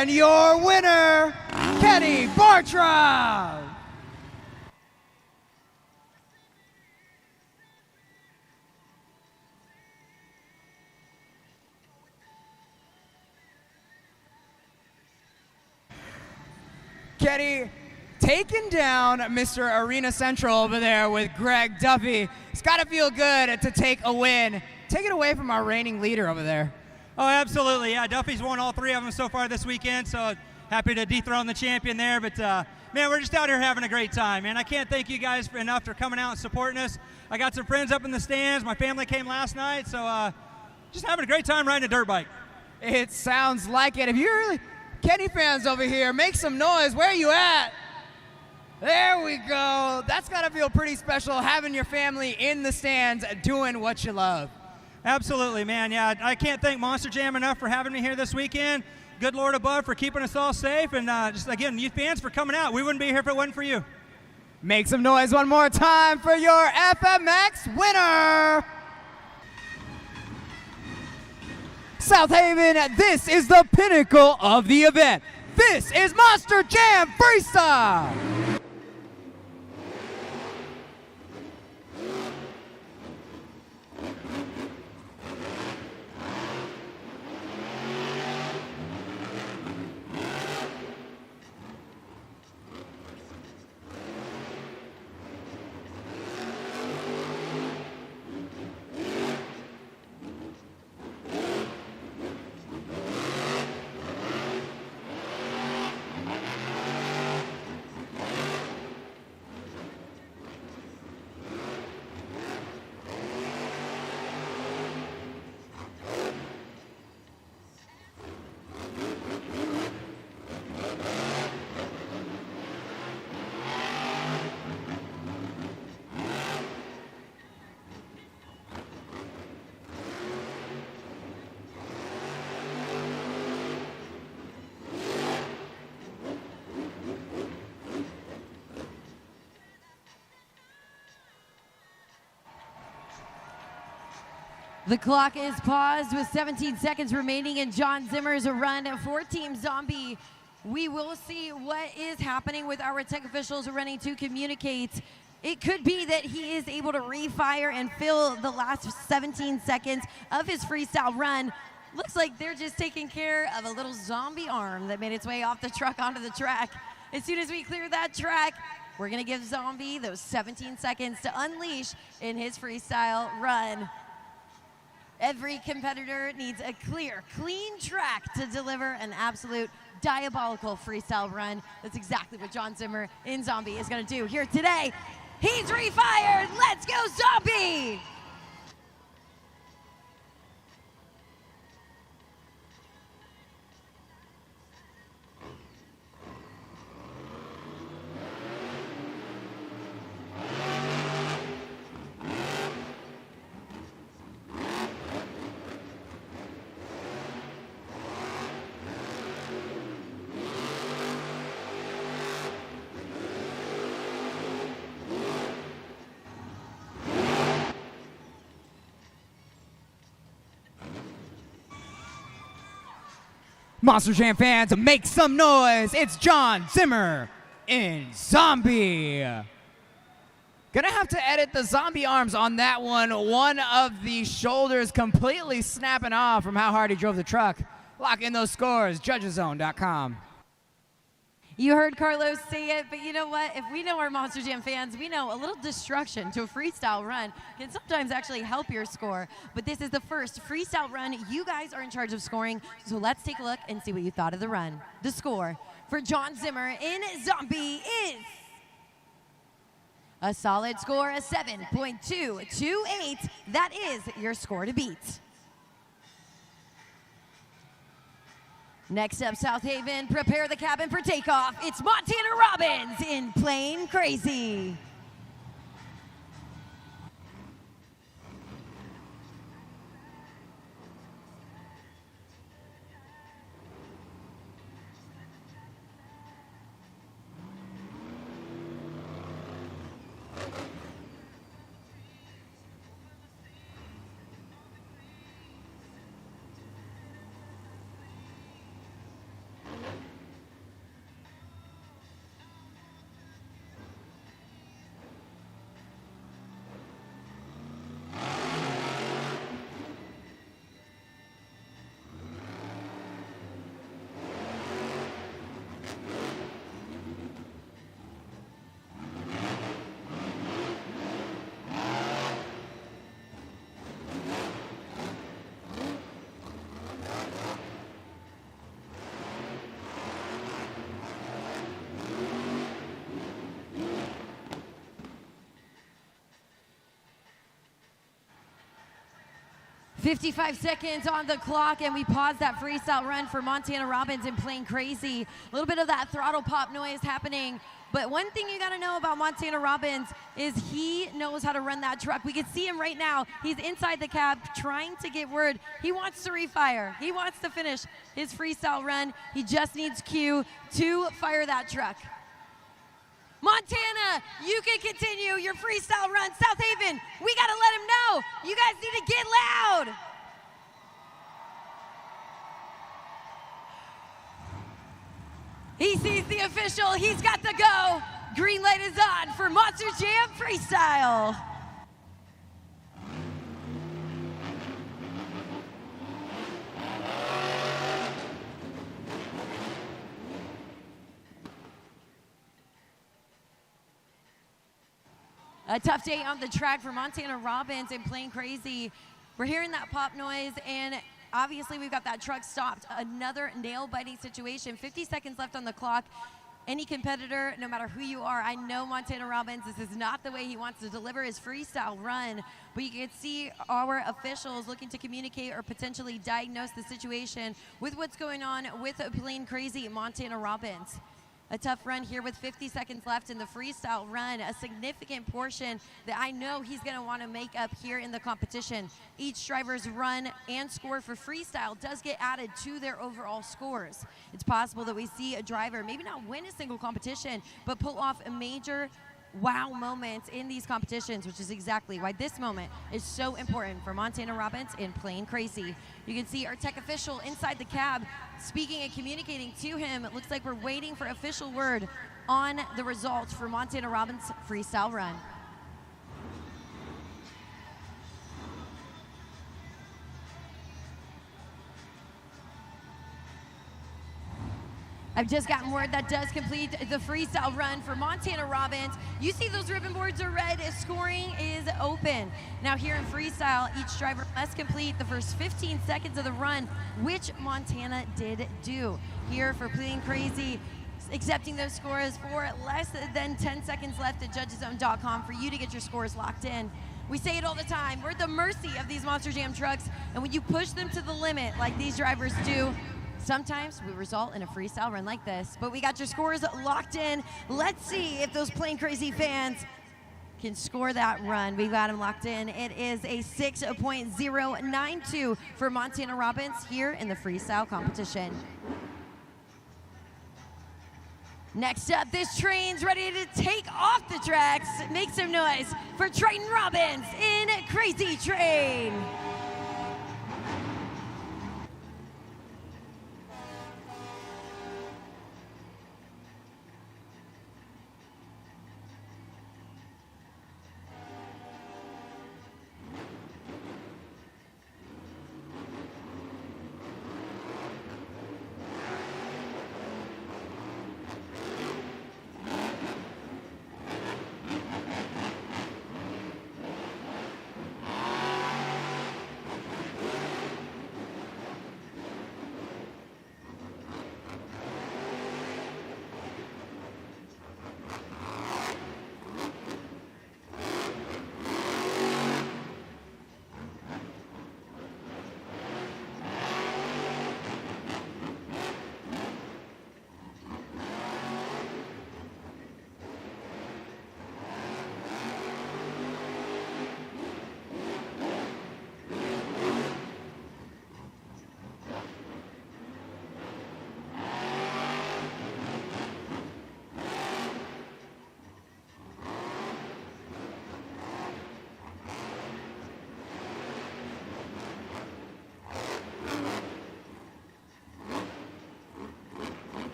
And your winner, Kenny Bartram. Kenny taking down Mr. Arena Central over there with Greg Duffy. It's got to feel good to take a win. Take it away from our reigning leader over there. Oh, absolutely. Yeah, Duffy's won all 3 of them so far this weekend, so happy to dethrone the champion there. But, man, we're just out here having a great time, man. I can't thank you guys enough for coming out and supporting us. I got some friends up in the stands. My family came last night, so just having a great time riding a dirt bike. It sounds like it. If you're really Kenny fans over here, make some noise. Where are you at? There we go. That's got to feel pretty special, having your family in the stands doing what you love. Absolutely, man. Yeah, I can't thank Monster Jam enough for having me here this weekend. Good Lord above for keeping us all safe. And just, again, you fans for coming out. We wouldn't be here if it wasn't for you. Make some noise one more time for your FMX winner. Southaven, this is the pinnacle of the event. This is Monster Jam Freestyle. The clock is paused with 17 seconds remaining in John Zimmer's run for Team Zombie. We will see what is happening with our tech officials running to communicate. It could be that he is able to refire and fill the last 17 seconds of his freestyle run. Looks like they're just taking care of a little zombie arm that made its way off the truck onto the track. As soon as we clear that track, we're gonna give Zombie those 17 seconds to unleash in his freestyle run. Every competitor needs a clear, clean track to deliver an absolute diabolical freestyle run. That's exactly what John Zimmer in Zombie is gonna do here today. He's refired, let's go Zombie! Monster Jam fans, make some noise. It's John Zimmer in Zombie. Gonna have to edit the zombie arms on that one. One of the shoulders completely snapping off from how hard he drove the truck. Lock in those scores, judgeszone.com. You heard Carlos say it, but you know what? If we know our Monster Jam fans, we know a little destruction to a freestyle run can sometimes actually help your score. But this is the first freestyle run. You guys are in charge of scoring, so let's take a look and see what you thought of the run. The score for John Zimmer in Zombie is a solid score, a 7.228. That is your score to beat. Next up, Southaven, prepare the cabin for takeoff. It's Montana Robbins in Plain Crazy. "55 seconds on the clock, and we pause that freestyle run for Montana Robbins in Plain Crazy. A little bit of that throttle pop noise happening. But one thing you got to know about Montana Robbins is he knows how to run that truck. We can see him right now. He's inside the cab trying to get word. He wants to refire. He wants to finish his freestyle run. He just needs cue to fire that truck. Montana, you can continue your freestyle run. Southaven, we got to let him know. You guys need to get loud. He sees the official. He's got to go. Green light is on for Monster Jam Freestyle. A tough day on the track for Montana Robbins in Plain Crazy. We're hearing that pop noise, and obviously we've got that truck stopped. Another nail-biting situation. 50 seconds left on the clock. Any competitor, no matter who you are, I know Montana Robbins, this is not the way he wants to deliver his freestyle run, but you can see our officials looking to communicate or potentially diagnose the situation with what's going on with Plain Crazy Montana Robbins. A tough run here with 50 seconds left in the freestyle run, a significant portion that I know he's gonna wanna make up here in the competition. Each driver's run and score for freestyle does get added to their overall scores. It's possible that we see a driver maybe not win a single competition, but pull off a major wow moments in these competitions, which is exactly why this moment is so important for Montana Robbins in Plain Crazy. You can see our tech official inside the cab speaking and communicating to him. It looks like we're waiting for official word on the results for Montana Robbins' freestyle run. I've just gotten word that does complete the freestyle run for Montana Robbins. You see those ribbon boards are red, scoring is open. Now here in freestyle, each driver must complete the first 15 seconds of the run, which Montana did do. Here for Plain Crazy, accepting those scores for less than 10 seconds left at judgeszone.com for you to get your scores locked in. We say it all the time, we're at the mercy of these Monster Jam trucks, and when you push them to the limit like these drivers do, sometimes we result in a freestyle run like this. But we got your scores locked in. Let's see if those Plain Crazy fans can score that run. We've got them locked in. It is a 6.092 for Montana Robbins here in the freestyle competition. Next up, this train's ready to take off the tracks. Make some noise for Triton Robbins in Crazy Train.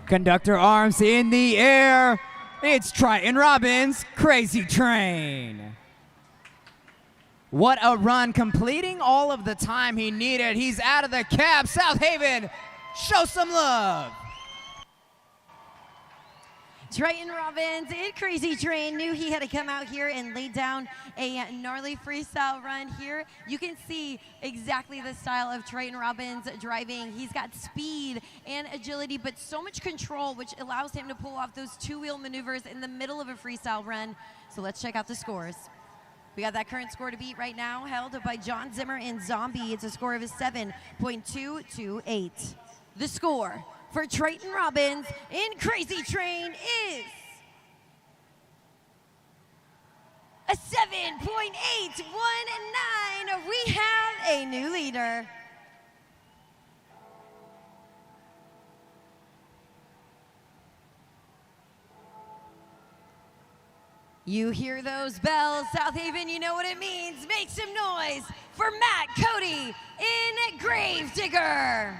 Conductor arms in the air. It's Triton Robbins' Crazy Train. What a run, completing all of the time he needed. He's out of the cab. Southaven, show some love. Triton Robbins in Crazy Train knew he had to come out here and lay down a gnarly freestyle run here. You can see exactly the style of Triton Robbins driving. He's got speed and agility, but so much control, which allows him to pull off those two-wheel maneuvers in the middle of a freestyle run. So let's check out the scores. We got that current score to beat right now, held by John Zimmer and Zombie. It's a score of 7.228. The score for Triton Robbins in Crazy Train is a 7.819. We have a new leader. You hear those bells, Southaven, you know what it means. Make some noise for Matt Cody in Gravedigger.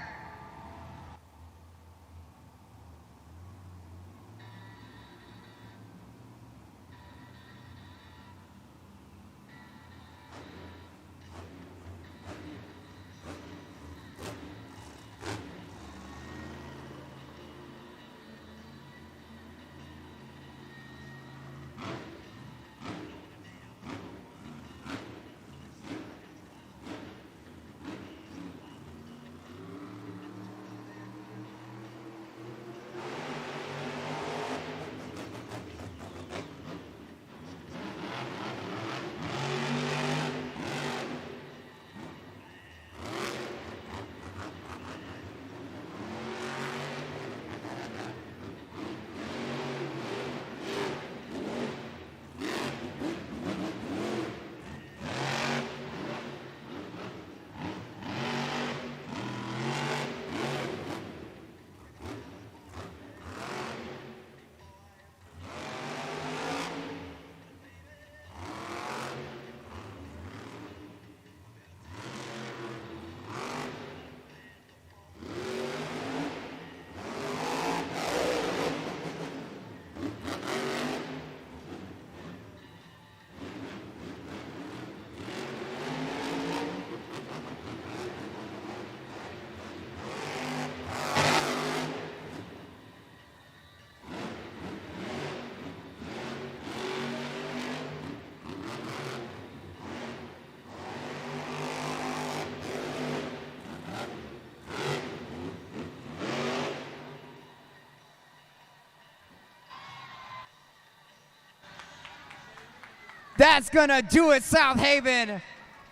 That's gonna do it, Southaven.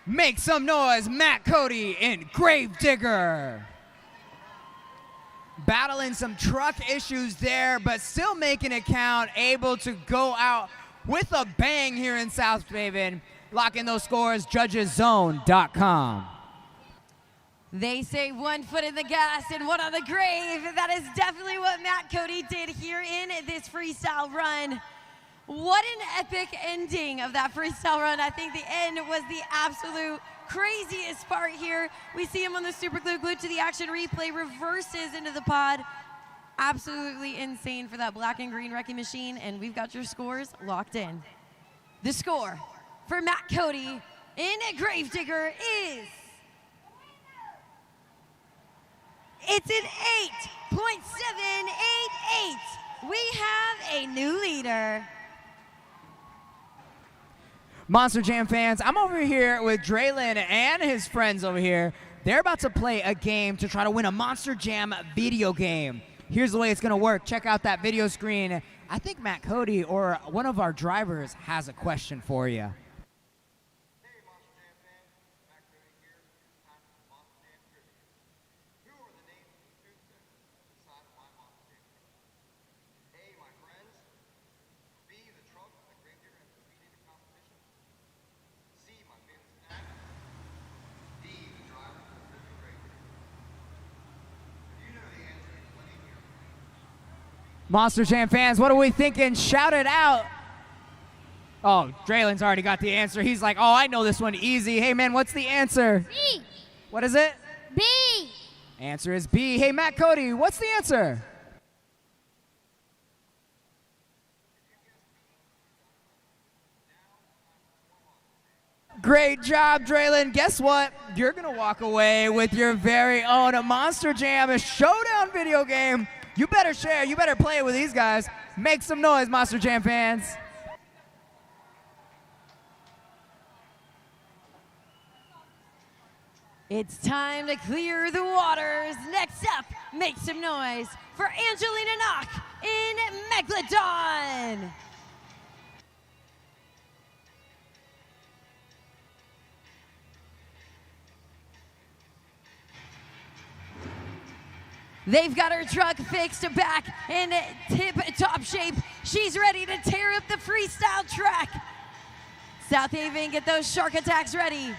Make some noise, Matt Cody in Gravedigger. Battling some truck issues there, but still making it count, able to go out with a bang here in Southaven. Locking those scores, judgeszone.com. They say 1 foot in the gas and 1 on the grave. That is definitely what Matt Cody did here in this freestyle run. What an epic ending of that freestyle run. I think the end was the absolute craziest part here. We see him on the super glue, glued to the action replay, reverses into the pod. Absolutely insane for that black and green wrecking machine, and we've got your scores locked in. The score for Matt Cody in Gravedigger is, it's an 8.788. We have a new leader. Monster Jam fans, I'm over here with Draylon and his friends over here. They're about to play a game to try to win a Monster Jam video game. Here's the way it's gonna work. Check out that video screen. I think Matt Cody or one of our drivers has a question for you. Monster Jam fans, what are we thinking? Shout it out. Oh, Draylon's already got the answer. He's like, oh, I know this one easy. Hey, man, what's the answer? B. What is it? B. Answer is B. Hey, Matt Cody, what's the answer? Great job, Draylon. Guess what? You're going to walk away with your very own Monster Jam Showdown video game. You better share. You better play it with these guys. Make some noise, Monster Jam fans. It's time to clear the waters. Next up, make some noise for Angelina Knock in Megalodon. They've got her truck fixed back in tip-top shape. She's ready to tear up the freestyle track. Southaven, get those shark attacks ready.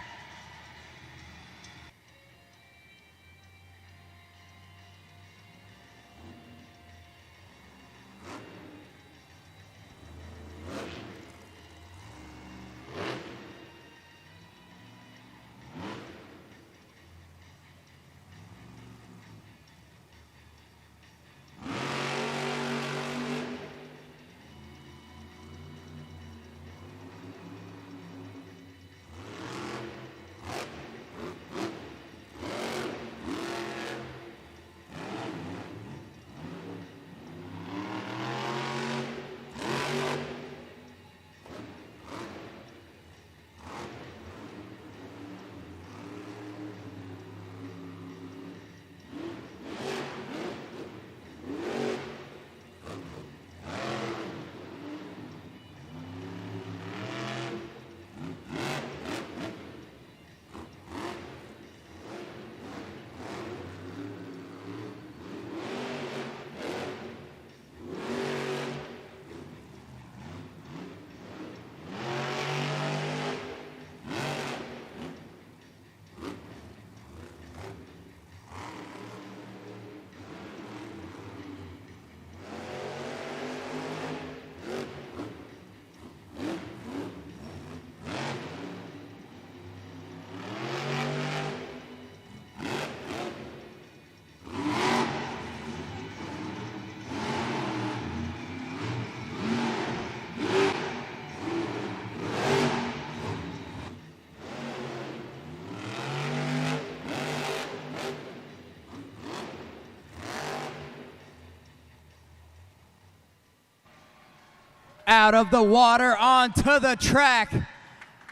Out of the water onto the track.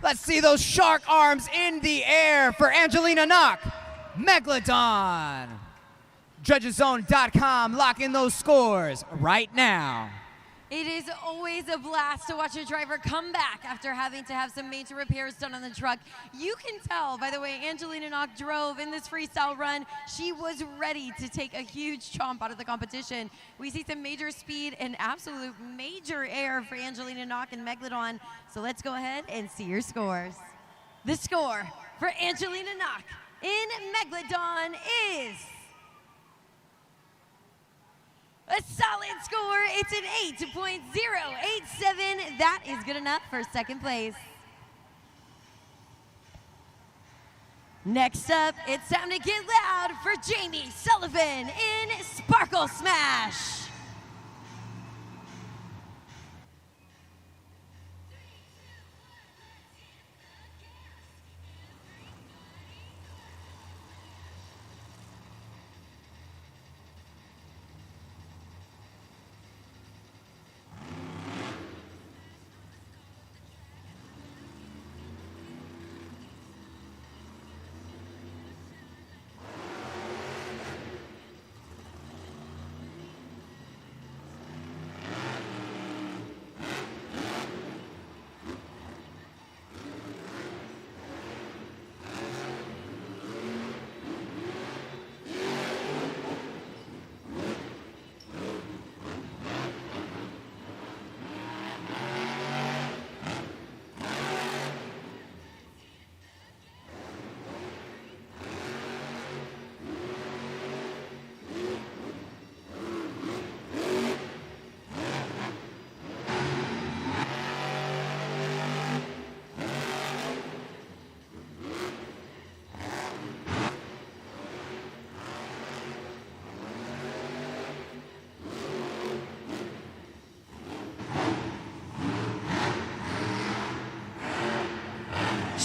Let's see those shark arms in the air for Angelina Knock, Megalodon. JudgesZone.com, lock in those scores right now. It is always a blast to watch a driver come back after having to have some major repairs done on the truck. You can tell by the way Angelina Knock drove in this freestyle run, she was ready to take a huge chomp out of the competition. We see some major speed and absolute major air for Angelina Knock and Megalodon. So let's go ahead and see your scores. The score for Angelina Knock in Megalodon is a solid score. It's an 8.087. That is good enough for second place. Next up, it's time to get loud for Jamie Sullivan in Sparkle Smash.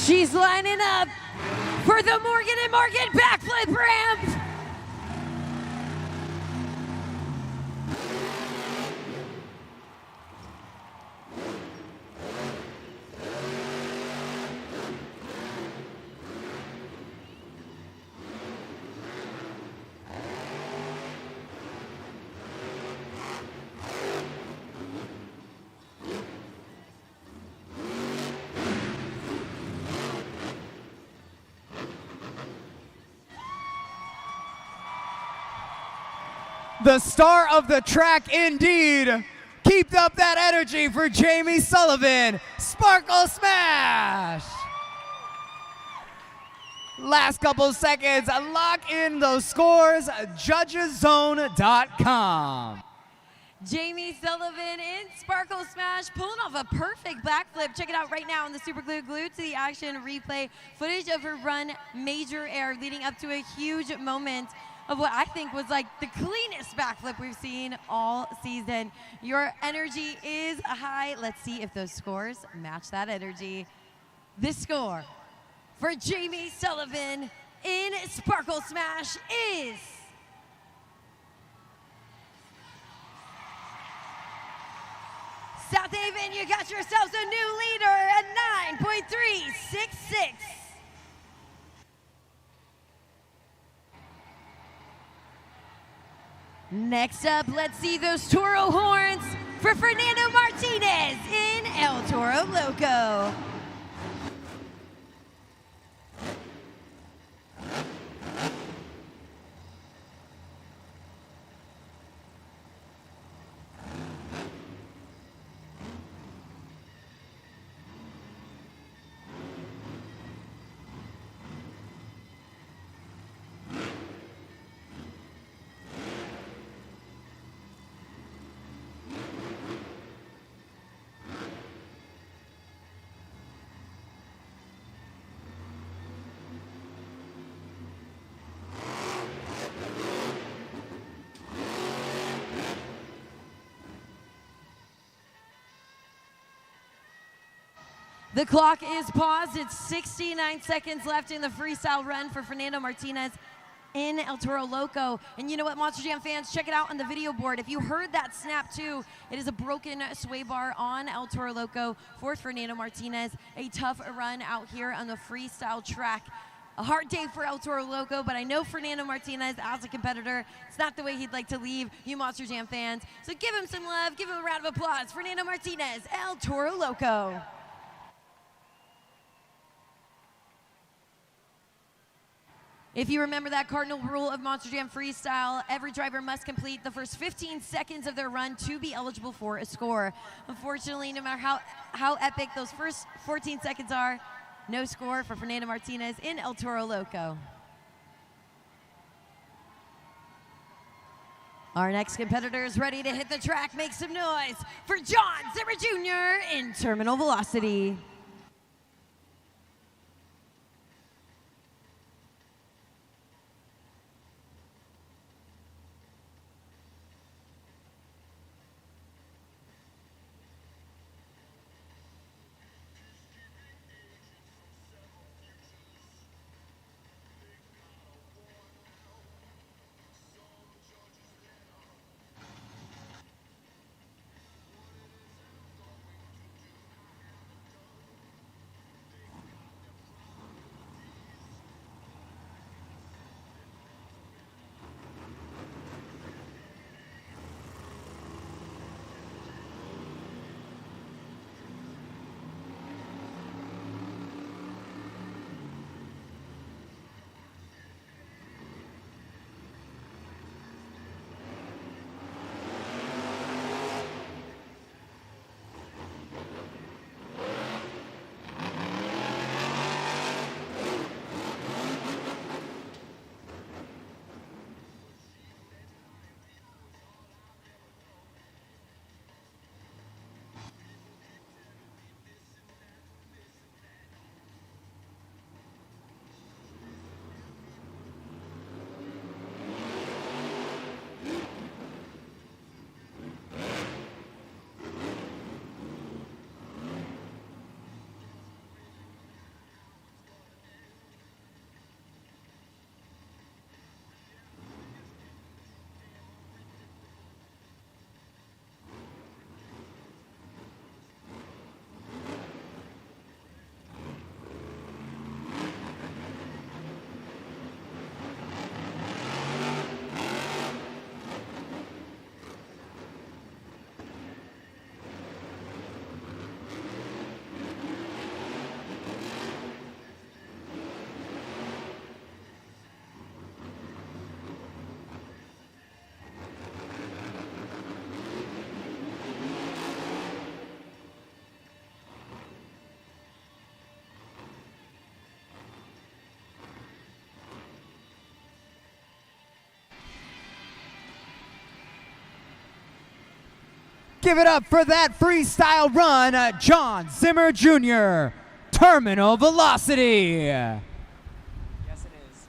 She's lining up for the Morgan & Morgan backflip ramp. The star of the track indeed. Keep up that energy for Jamie Sullivan. Sparkle Smash. Last couple seconds, lock in those scores, judgeszone.com. Jamie Sullivan in Sparkle Smash, pulling off a perfect backflip. Check it out right now on the Super Glued to the Action replay. Footage of her run, major air, leading up to a huge moment of what I think was like the cleanest backflip we've seen all season. Your energy is high. Let's see if those scores match that energy. This score for Jamie Sullivan in Sparkle Smash is Southaven, you got yourselves a new leader at 9.366. Next up, let's see those Toro horns for Fernando Martinez in El Toro Loco. The clock is paused. It's 69 seconds left in the freestyle run for Fernando Martinez in El Toro Loco. And you know what, Monster Jam fans, check it out on the video board. If you heard that snap too, it is a broken sway bar on El Toro Loco for Fernando Martinez. A tough run out here on the freestyle track. A hard day for El Toro Loco, but I know Fernando Martinez, as a competitor, it's not the way he'd like to leave you Monster Jam fans. So give him some love, give him a round of applause. Fernando Martinez, El Toro Loco. If you remember that cardinal rule of Monster Jam Freestyle, every driver must complete the first 15 seconds of their run to be eligible for a score. Unfortunately, no matter how epic those first 14 seconds are, no score for Fernando Martinez in El Toro Loco. Our next competitor is ready to hit the track. Make some noise for John Zimmer Jr. in Terminal Velocity. Give it up for that freestyle run, John Zimmer Jr., Terminal Velocity. Yes, it is.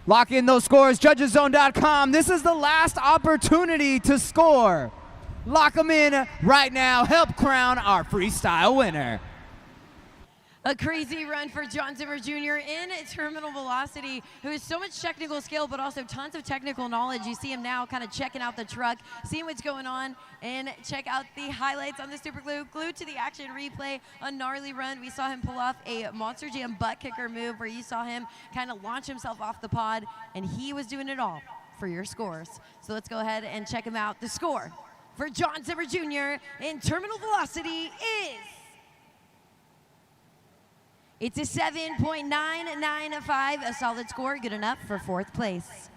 Lock in those scores, judgeszone.com. This is the last opportunity to score. Lock them in right now. Help crown our freestyle winner. A crazy run for John Zimmer Jr. in Terminal Velocity, who has so much technical skill, but also tons of technical knowledge. You see him now kind of checking out the truck, seeing what's going on, and check out the highlights on the Super Glue. Glued to the action replay, a gnarly run. We saw him pull off a Monster Jam butt kicker move where you saw him kind of launch himself off the pod, and he was doing it all for your scores. So let's go ahead and check him out. The score for John Zimmer Jr. in Terminal Velocity is... It's a 7.995, a solid score, good enough for 4th place.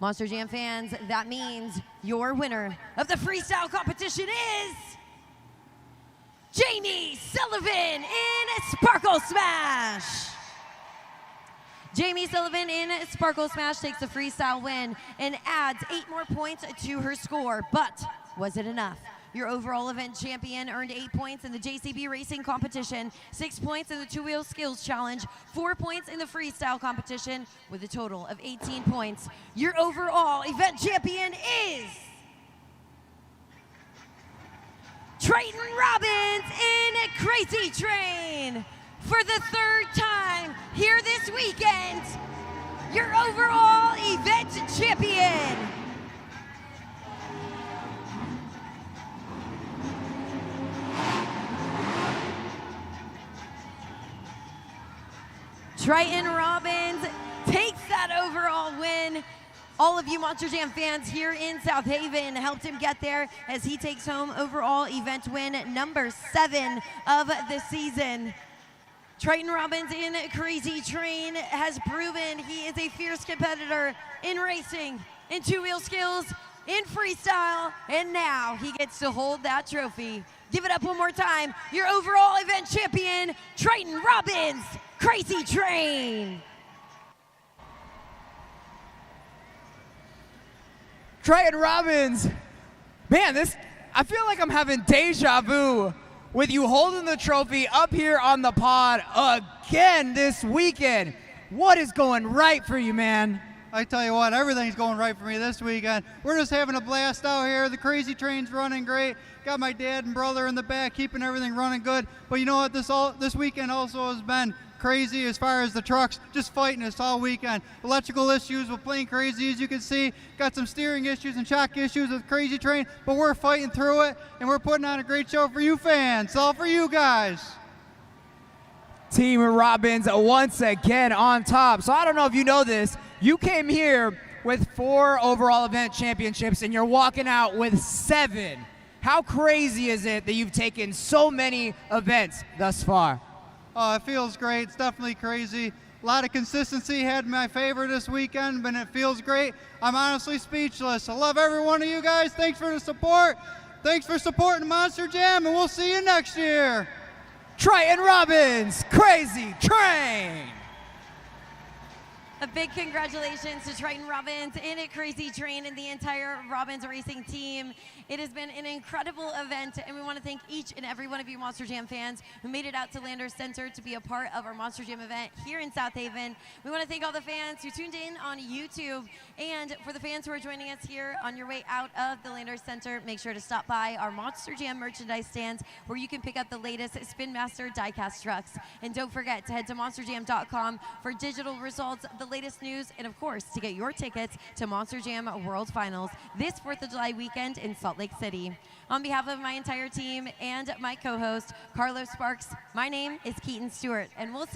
Monster Jam fans, that means your winner of the freestyle competition is Jamie Sullivan in Sparkle Smash. Jamie Sullivan in Sparkle Smash takes the freestyle win and adds 8 more points to her score, but was it enough? Your overall event champion earned 8 points in the JCB Racing competition, 6 points in the two-wheel skills challenge, 4 points in the freestyle competition, with a total of 18 points. Your overall event champion is Triton Robbins in Crazy Train. For the 3rd time here this weekend, your overall event champion. Triton Robbins takes that overall win. All of you Monster Jam fans here in Southaven helped him get there as he takes home overall event win number 7 of the season. Triton Robbins in Crazy Train has proven he is a fierce competitor in racing, in two-wheel skills, in freestyle, and now he gets to hold that trophy. Give it up one more time. Your overall event champion, Triton Robbins, Crazy Train. Triton Robbins, man, I feel like I'm having deja vu with you holding the trophy up here on the pod again this weekend. What is going right for you, man? I tell you what, everything's going right for me this weekend. We're just having a blast out here. The Crazy Train's running great. Got my dad and brother in the back, keeping everything running good. But you know what? This weekend also has been crazy as far as the trucks, just fighting us all weekend. Electrical issues with Plane Crazy, as you can see. Got some steering issues and shock issues with Crazy Train, but we're fighting through it, and we're putting on a great show for you fans. It's all for you guys. Team Robbins once again on top. So I don't know if you know this, you came here with 4 overall event championships and you're walking out with 7. How crazy is it that you've taken so many events thus far? Oh, it feels great. It's definitely crazy. A lot of consistency had my favor this weekend, but it feels great. I'm honestly speechless. I love every one of you guys. Thanks for the support. Thanks for supporting Monster Jam, and we'll see you next year. Triton Robbins, Crazy Train. A big congratulations to Triton Robbins and a Crazy Train and the entire Robbins Racing team. It has been an incredible event, and we want to thank each and every one of you Monster Jam fans who made it out to Landers Center to be a part of our Monster Jam event here in Southaven. We want to thank all the fans who tuned in on YouTube, and for the fans who are joining us here on your way out of the Landers Center, make sure to stop by our Monster Jam merchandise stands where you can pick up the latest Spin Master diecast trucks. And don't forget to head to monsterjam.com for digital results, the latest news, and of course to get your tickets to Monster Jam World Finals this 4th of July weekend in Salt Lake City. On behalf of my entire team and my co-host Carlos Sparks, my name is Keaton Stewart, and we'll